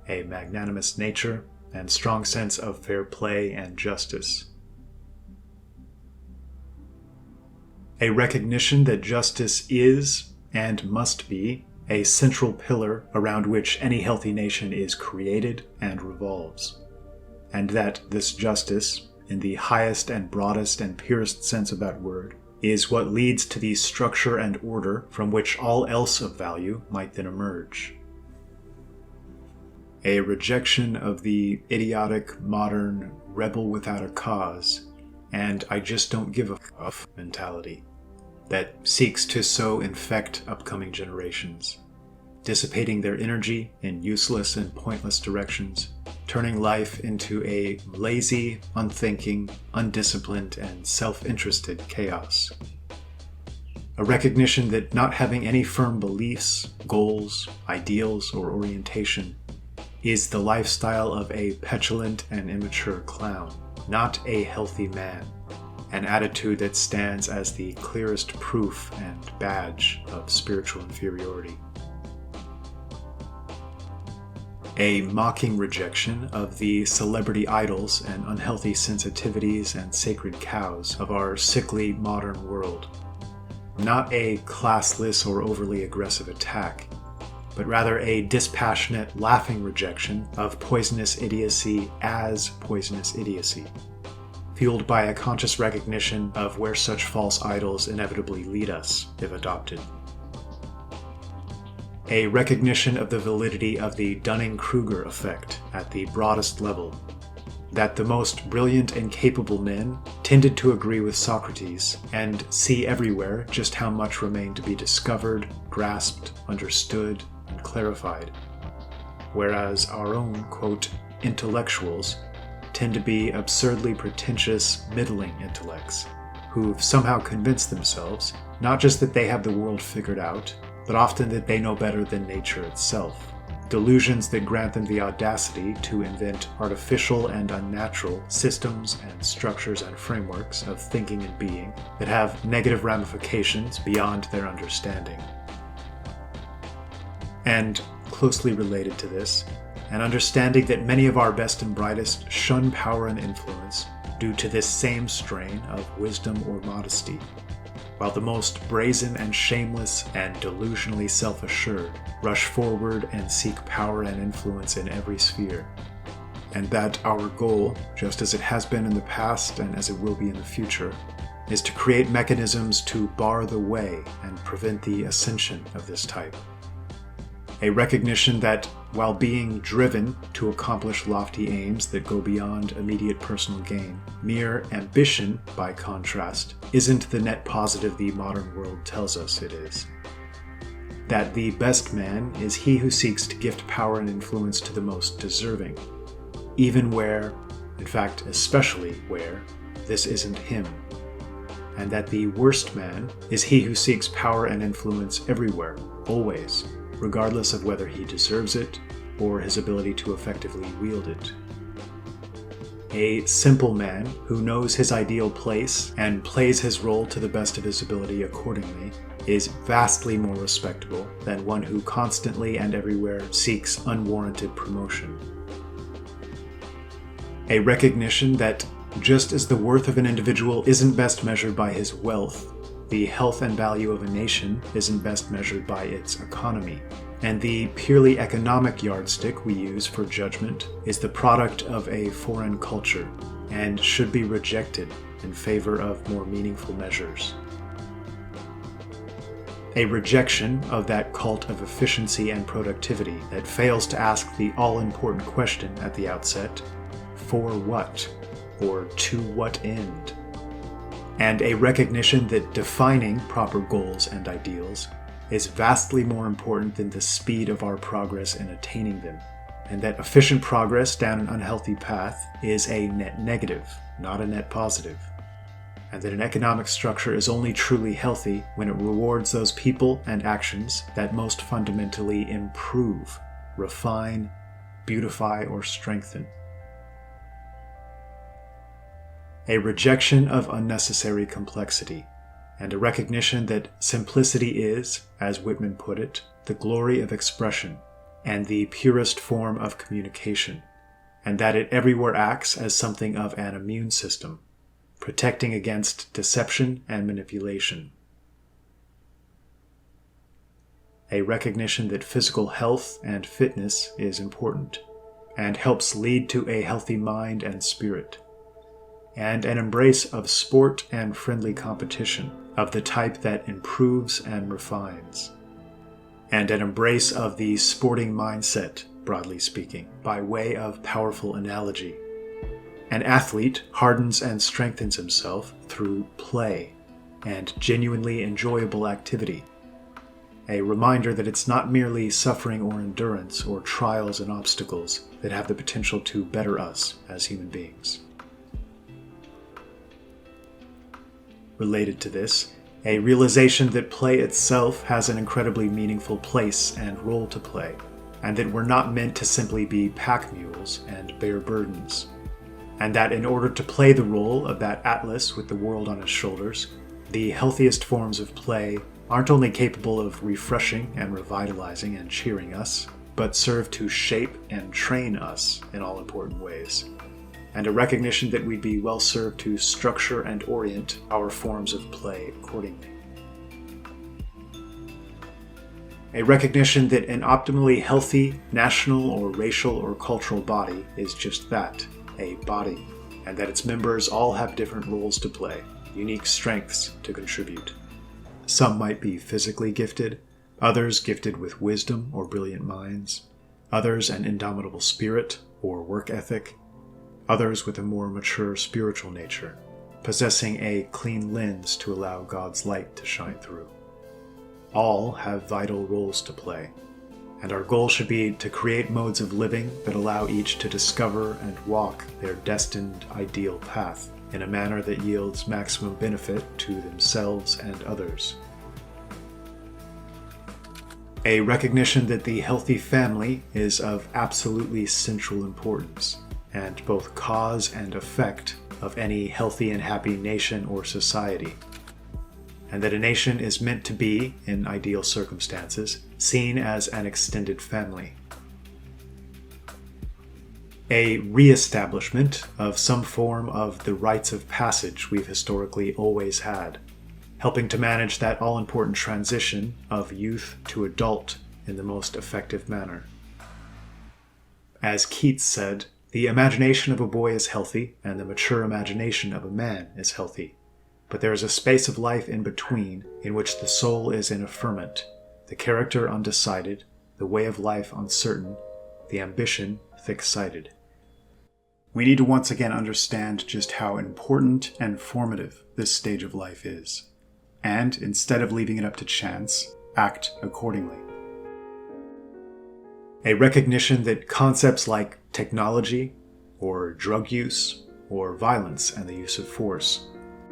a magnanimous nature and strong sense of fair play and justice. A recognition that justice is, and must be, a central pillar around which any healthy nation is created and revolves, and that this justice, in the highest and broadest and purest sense of that word, is what leads to the structure and order from which all else of value might then emerge. A rejection of the idiotic, modern, rebel without a cause, and I just don't give a f mentality that seeks to so infect upcoming generations, dissipating their energy in useless and pointless directions, turning life into a lazy, unthinking, undisciplined, and self-interested chaos. A recognition that not having any firm beliefs, goals, ideals, or orientation is the lifestyle of a petulant and immature clown, not a healthy man, an attitude that stands as the clearest proof and badge of spiritual inferiority. A mocking rejection of the celebrity idols and unhealthy sensitivities and sacred cows of our sickly modern world. Not a classless or overly aggressive attack, but rather a dispassionate, laughing rejection of poisonous idiocy as poisonous idiocy, fueled by a conscious recognition of where such false idols inevitably lead us if adopted. A recognition of the validity of the Dunning-Kruger effect at the broadest level, that the most brilliant and capable men tended to agree with Socrates and see everywhere just how much remained to be discovered, grasped, understood, and clarified, whereas our own, quote, intellectuals tend to be absurdly pretentious, middling intellects, who've somehow convinced themselves not just that they have the world figured out, but often that they know better than nature itself. Delusions that grant them the audacity to invent artificial and unnatural systems and structures and frameworks of thinking and being that have negative ramifications beyond their understanding. And closely related to this, an understanding that many of our best and brightest shun power and influence due to this same strain of wisdom or modesty, while the most brazen and shameless and delusionally self-assured rush forward and seek power and influence in every sphere. And that our goal, just as it has been in the past and as it will be in the future, is to create mechanisms to bar the way and prevent the ascension of this type. A recognition that, while being driven to accomplish lofty aims that go beyond immediate personal gain, mere ambition, by contrast, isn't the net positive the modern world tells us it is. That the best man is he who seeks to gift power and influence to the most deserving, even where, in fact especially where, this isn't him. And that the worst man is he who seeks power and influence everywhere, always, regardless of whether he deserves it or his ability to effectively wield it. A simple man who knows his ideal place and plays his role to the best of his ability accordingly is vastly more respectable than one who constantly and everywhere seeks unwarranted promotion. A recognition that just as the worth of an individual isn't best measured by his wealth, the health and value of a nation isn't best measured by its economy, and the purely economic yardstick we use for judgment is the product of a foreign culture and should be rejected in favor of more meaningful measures. A rejection of that cult of efficiency and productivity that fails to ask the all-important question at the outset, for what, or to what end? And a recognition that defining proper goals and ideals is vastly more important than the speed of our progress in attaining them, and that efficient progress down an unhealthy path is a net negative, not a net positive, and that an economic structure is only truly healthy when it rewards those people and actions that most fundamentally improve, refine, beautify, or strengthen. A rejection of unnecessary complexity, and a recognition that simplicity is, as Whitman put it, the glory of expression and the purest form of communication, and that it everywhere acts as something of an immune system, protecting against deception and manipulation. A recognition that physical health and fitness is important, and helps lead to a healthy mind and spirit, and an embrace of sport and friendly competition of the type that improves and refines, and an embrace of the sporting mindset, broadly speaking, by way of powerful analogy. An athlete hardens and strengthens himself through play and genuinely enjoyable activity, a reminder that it's not merely suffering or endurance or trials and obstacles that have the potential to better us as human beings. Related to this, A realization that play itself has an incredibly meaningful place and role to play, and that we're not meant to simply be pack mules and bear burdens. And that in order to play the role of that atlas with the world on its shoulders, the healthiest forms of play aren't only capable of refreshing and revitalizing and cheering us, but serve to shape and train us in all important ways. And a recognition that we'd be well served to structure and orient our forms of play accordingly. A recognition that an optimally healthy national or racial or cultural body is just that, a body, and that its members all have different roles to play, unique strengths to contribute. Some might be physically gifted, others gifted with wisdom or brilliant minds, others an indomitable spirit or work ethic, others with a more mature spiritual nature, possessing a clean lens to allow God's light to shine through. All have vital roles to play, and our goal should be to create modes of living that allow each to discover and walk their destined ideal path in a manner that yields maximum benefit to themselves and others. A recognition that the healthy family is of absolutely central importance, and both cause and effect of any healthy and happy nation or society, and that a nation is meant to be, in ideal circumstances, seen as an extended family. A re-establishment of some form of the rites of passage we've historically always had, helping to manage that all-important transition of youth to adult in the most effective manner. As Keats said, the imagination of a boy is healthy, and the mature imagination of a man is healthy. But there is a space of life in between in which the soul is in a ferment, the character undecided, the way of life uncertain, the ambition thick-sighted. We need to once again understand just how important and formative this stage of life is, and instead of leaving it up to chance, act accordingly. A recognition that concepts like technology, or drug use, or violence and the use of force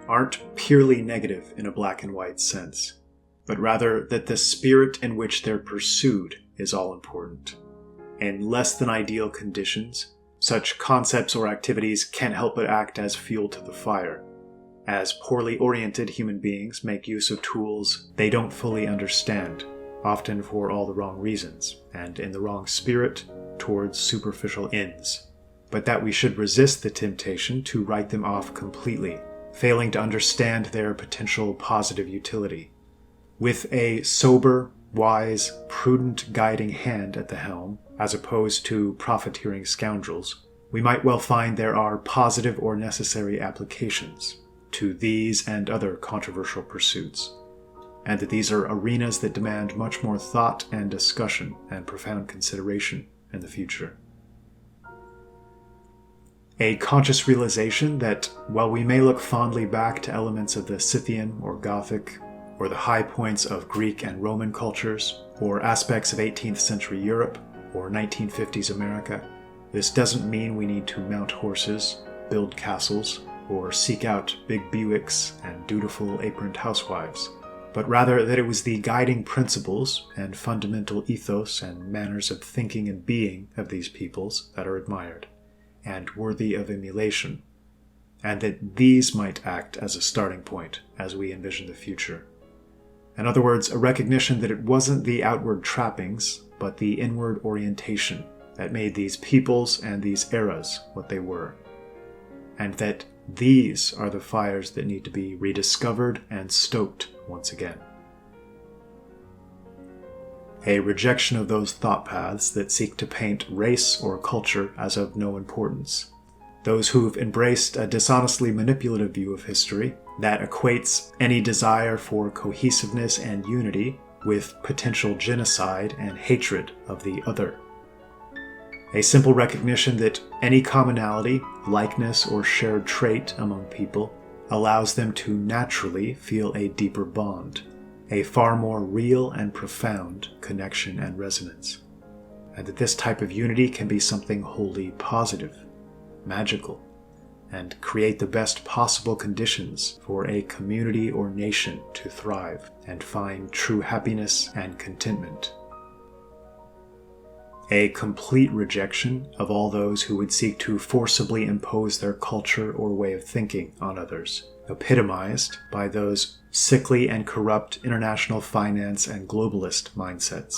aren't purely negative in a black and white sense, but rather that the spirit in which they're pursued is all important. In less than ideal conditions, such concepts or activities can't help but act as fuel to the fire, as poorly oriented human beings make use of tools they don't fully understand, often for all the wrong reasons, and in the wrong spirit towards superficial ends, but that we should resist the temptation to write them off completely, failing to understand their potential positive utility. With a sober, wise, prudent guiding hand at the helm, as opposed to profiteering scoundrels, we might well find there are positive or necessary applications to these and other controversial pursuits, and that these are arenas that demand much more thought and discussion and profound consideration in the future. A conscious realization that while we may look fondly back to elements of the Scythian or Gothic, or the high points of Greek and Roman cultures, or aspects of 18th century Europe, or 1950s America, this doesn't mean we need to mount horses, build castles, or seek out big Buicks and dutiful aproned housewives, but rather that it was the guiding principles and fundamental ethos and manners of thinking and being of these peoples that are admired and worthy of emulation, and that these might act as a starting point as we envision the future. In other words, a recognition that it wasn't the outward trappings, but the inward orientation that made these peoples and these eras what they were, and that these are the fires that need to be rediscovered and stoked once again. A rejection of those thought paths that seek to paint race or culture as of no importance. Those who've embraced a dishonestly manipulative view of history that equates any desire for cohesiveness and unity with potential genocide and hatred of the other. A simple recognition that any commonality, likeness, or shared trait among people allows them to naturally feel a deeper bond, a far more real and profound connection and resonance, and that this type of unity can be something wholly positive, magical, and create the best possible conditions for a community or nation to thrive and find true happiness and contentment. A complete rejection of all those who would seek to forcibly impose their culture or way of thinking on others, epitomized by those sickly and corrupt international finance and globalist mindsets,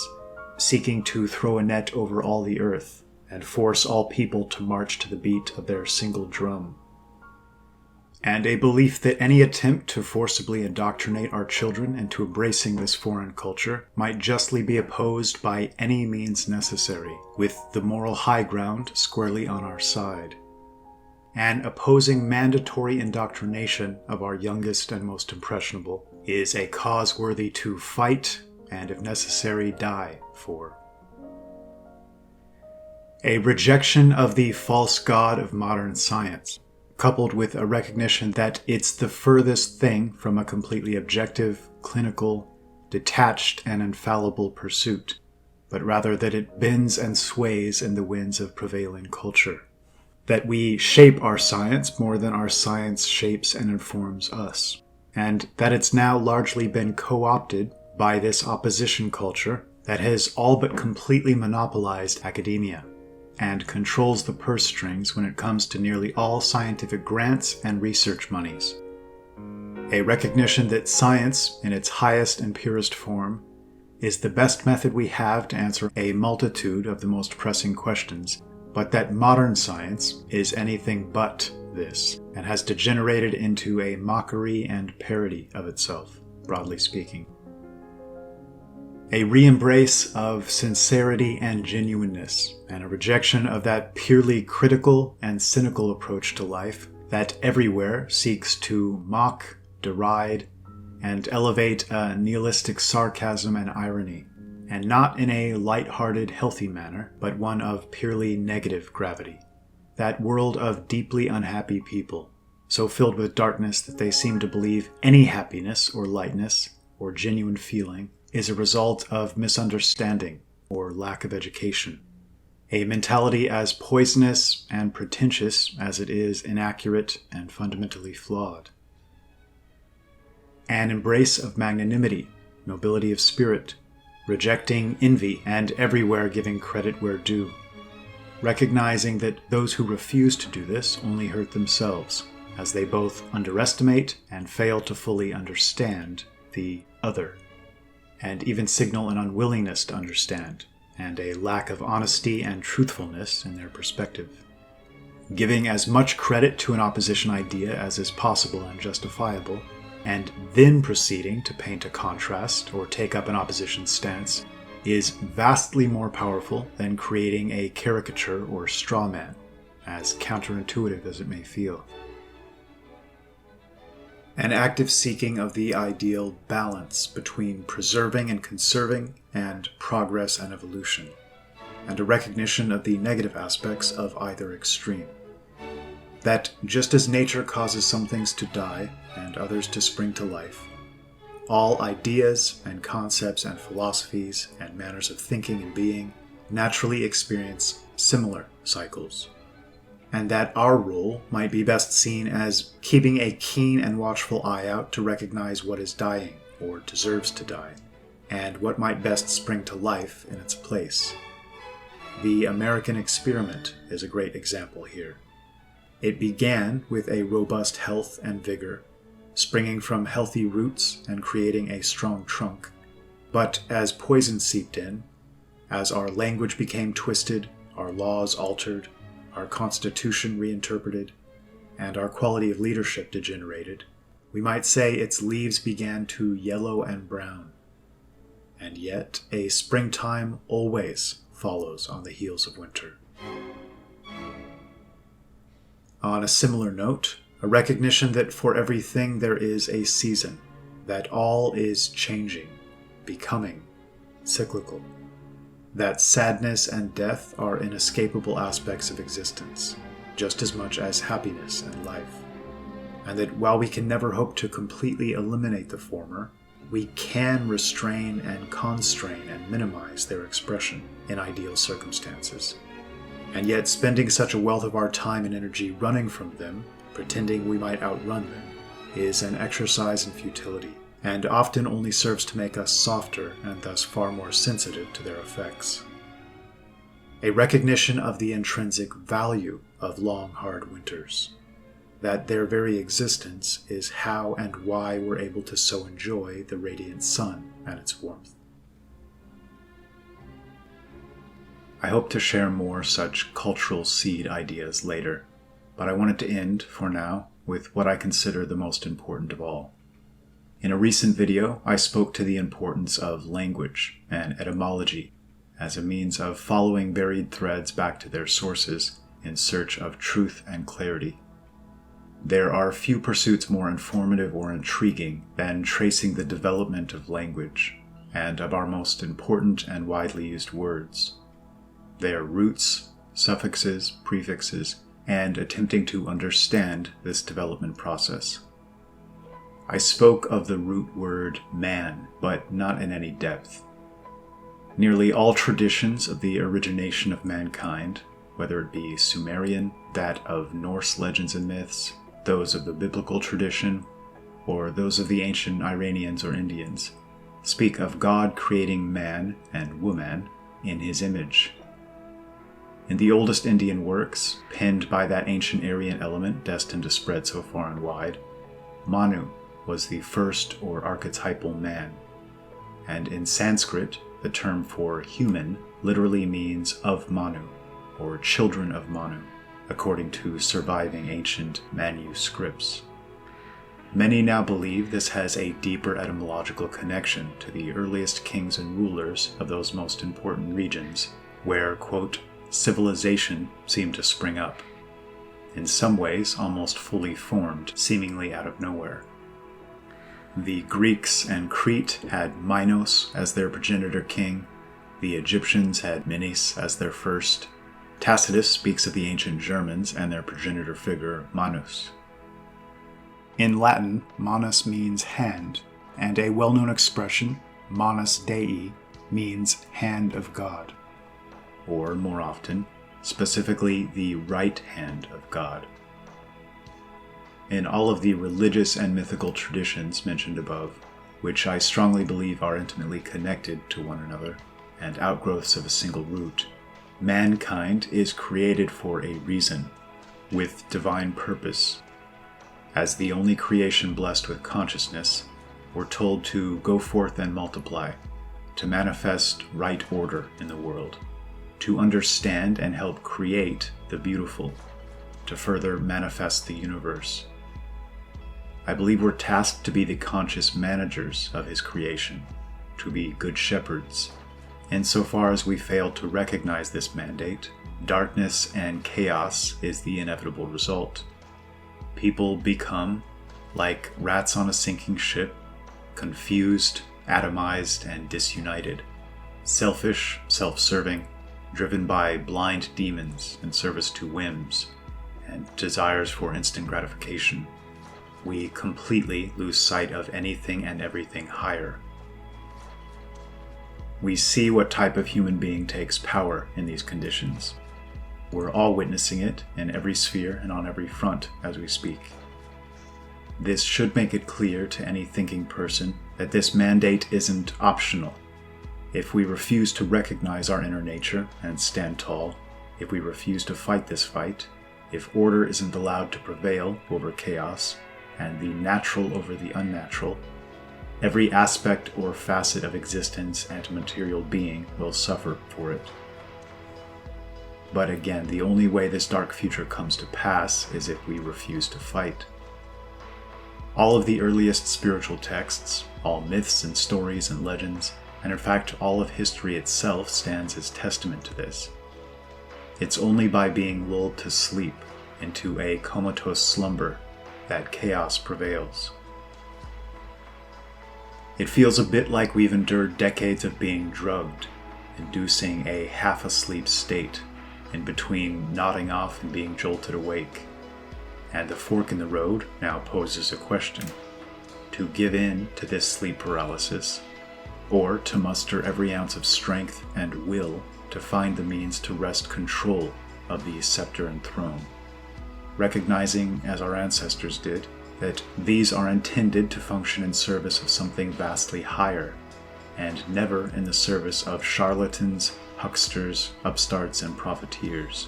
seeking to throw a net over all the earth and force all people to march to the beat of their single drum. And a belief that any attempt to forcibly indoctrinate our children into embracing this foreign culture might justly be opposed by any means necessary, with the moral high ground squarely on our side. And opposing mandatory indoctrination of our youngest and most impressionable is a cause worthy to fight and, if necessary, die for. A rejection of the false god of modern science, coupled with a recognition that it's the furthest thing from a completely objective, clinical, detached, and infallible pursuit, but rather that it bends and sways in the winds of prevailing culture. That we shape our science more than our science shapes and informs us, and that it's now largely been co-opted by this opposition culture that has all but completely monopolized academia and controls the purse strings when it comes to nearly all scientific grants and research monies. A recognition that science, in its highest and purest form, is the best method we have to answer a multitude of the most pressing questions, but that modern science is anything but this, and has degenerated into a mockery and parody of itself, broadly speaking. A re-embrace of sincerity and genuineness, and a rejection of that purely critical and cynical approach to life that everywhere seeks to mock, deride, and elevate a nihilistic sarcasm and irony, and not in a light-hearted, healthy manner, but one of purely negative gravity. That world of deeply unhappy people, so filled with darkness that they seem to believe any happiness or lightness or genuine feeling is a result of misunderstanding or lack of education. A mentality as poisonous and pretentious as it is inaccurate and fundamentally flawed. An embrace of magnanimity, nobility of spirit, rejecting envy and everywhere giving credit where due. Recognizing that those who refuse to do this only hurt themselves, as they both underestimate and fail to fully understand the other, and even signal an unwillingness to understand, and a lack of honesty and truthfulness in their perspective. Giving as much credit to an opposition idea as is possible and justifiable, and then proceeding to paint a contrast or take up an opposition stance, is vastly more powerful than creating a caricature or straw man, as counterintuitive as it may feel. An active seeking of the ideal balance between preserving and conserving and progress and evolution, and a recognition of the negative aspects of either extreme. That just as nature causes some things to die and others to spring to life, all ideas and concepts and philosophies and manners of thinking and being naturally experience similar cycles, and that our role might be best seen as keeping a keen and watchful eye out to recognize what is dying or deserves to die, and what might best spring to life in its place. The American experiment is a great example here. It began with a robust health and vigor, springing from healthy roots and creating a strong trunk. But as poison seeped in, as our language became twisted, our laws altered, our constitution reinterpreted, and our quality of leadership degenerated, we might say its leaves began to yellow and brown. And yet, a springtime always follows on the heels of winter. On a similar note, a recognition that for everything there is a season, that all is changing, becoming, cyclical, that sadness and death are inescapable aspects of existence, just as much as happiness and life, and that while we can never hope to completely eliminate the former, we can restrain and constrain and minimize their expression in ideal circumstances. And yet spending such a wealth of our time and energy running from them pretending we might outrun them, is an exercise in futility, and often only serves to make us softer and thus far more sensitive to their effects. A recognition of the intrinsic value of long, hard winters, that their very existence is how and why we're able to so enjoy the radiant sun and its warmth. I hope to share more such cultural seed ideas later, but I wanted to end, for now, with what I consider the most important of all. In a recent video, I spoke to the importance of language and etymology as a means of following varied threads back to their sources in search of truth and clarity. There are few pursuits more informative or intriguing than tracing the development of language and of our most important and widely used words, their roots, suffixes, prefixes, and attempting to understand this development process. I spoke of the root word man, but not in any depth. Nearly all traditions of the origination of mankind, whether it be Sumerian, that of Norse legends and myths, those of the biblical tradition, or those of the ancient Iranians or Indians, speak of God creating man and woman in his image. In the oldest Indian works, penned by that ancient Aryan element destined to spread so far and wide, Manu was the first or archetypal man, and in Sanskrit, the term for human literally means of Manu, or children of Manu, according to surviving ancient manuscripts. Many now believe this has a deeper etymological connection to the earliest kings and rulers of those most important regions, where, quote, civilization seemed to spring up, in some ways almost fully formed, seemingly out of nowhere. The Greeks and Crete had Minos as their progenitor king, the Egyptians had Menes as their first. Tacitus speaks of the ancient Germans and their progenitor figure Manus. In Latin, manus means hand, and a well-known expression, manus Dei, means hand of God, or more often, specifically the right hand of God. In all of the religious and mythical traditions mentioned above, which I strongly believe are intimately connected to one another and outgrowths of a single root, mankind is created for a reason, with divine purpose. As the only creation blessed with consciousness, we're told to go forth and multiply, to manifest right order in the world, to understand and help create the beautiful, to further manifest the universe. I believe we're tasked to be the conscious managers of His creation, to be good shepherds. Insofar as we fail to recognize this mandate, darkness and chaos is the inevitable result. People become, like rats on a sinking ship, confused, atomized, and disunited, selfish, self-serving, driven by blind demons in service to whims and desires for instant gratification. We completely lose sight of anything and everything higher. We see what type of human being takes power in these conditions. We're all witnessing it in every sphere and on every front as we speak. This should make it clear to any thinking person that this mandate isn't optional. If we refuse to recognize our inner nature and stand tall, if we refuse to fight this fight, if order isn't allowed to prevail over chaos, and the natural over the unnatural, every aspect or facet of existence and material being will suffer for it. But again, the only way this dark future comes to pass is if we refuse to fight. All of the earliest spiritual texts, all myths and stories and legends, and in fact all of history itself stands as testament to this. It's only by being lulled to sleep into a comatose slumber that chaos prevails. It feels a bit like we've endured decades of being drugged, inducing a half-asleep state in between nodding off and being jolted awake. And the fork in the road now poses a question: to give in to this sleep paralysis, or to muster every ounce of strength and will to find the means to wrest control of the scepter and throne. recognizing, as our ancestors did, that these are intended to function in service of something vastly higher, and never in the service of charlatans, hucksters, upstarts, and profiteers.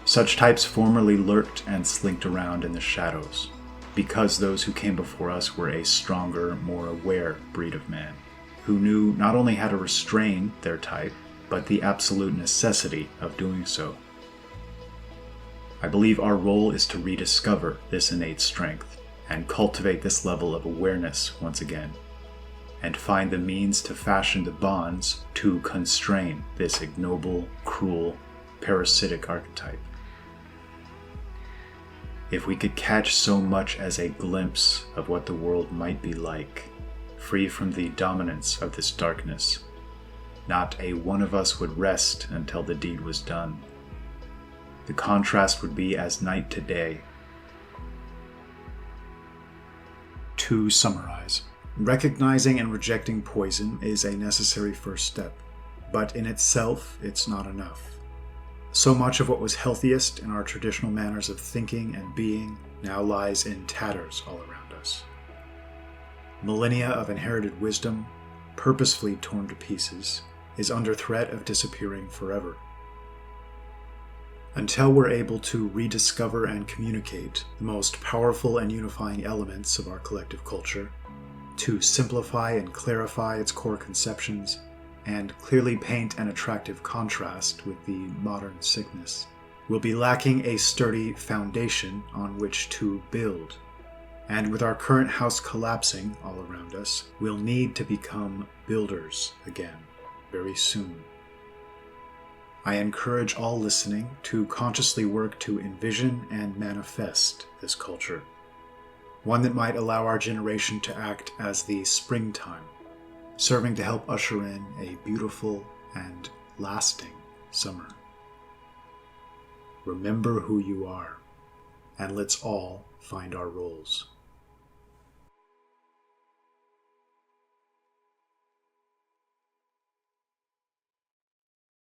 Such types formerly lurked and slinked around in the shadows, because those who came before us were a stronger, more aware breed of man, who knew not only how to restrain their type, but the absolute necessity of doing so. I believe our role is to rediscover this innate strength and cultivate this level of awareness once again, and find the means to fashion the bonds to constrain this ignoble, cruel, parasitic archetype. If we could catch so much as a glimpse of what the world might be like, free from the dominance of this darkness, not a one of us would rest until the deed was done. The contrast would be as night to day. To summarize, recognizing and rejecting poison is a necessary first step, but in itself, it's not enough. So much of what was healthiest in our traditional manners of thinking and being now lies in tatters all around us. Millennia of inherited wisdom, purposefully torn to pieces, is under threat of disappearing forever. Until we're able to rediscover and communicate the most powerful and unifying elements of our collective culture, to simplify and clarify its core conceptions, and clearly paint an attractive contrast with the modern sickness, we'll be lacking a sturdy foundation on which to build. And with our current house collapsing all around us, we'll need to become builders again very soon. I encourage all listening to consciously work to envision and manifest this culture, one that might allow our generation to act as the springtime, serving to help usher in a beautiful and lasting summer. Remember who you are, and let's all find our roles.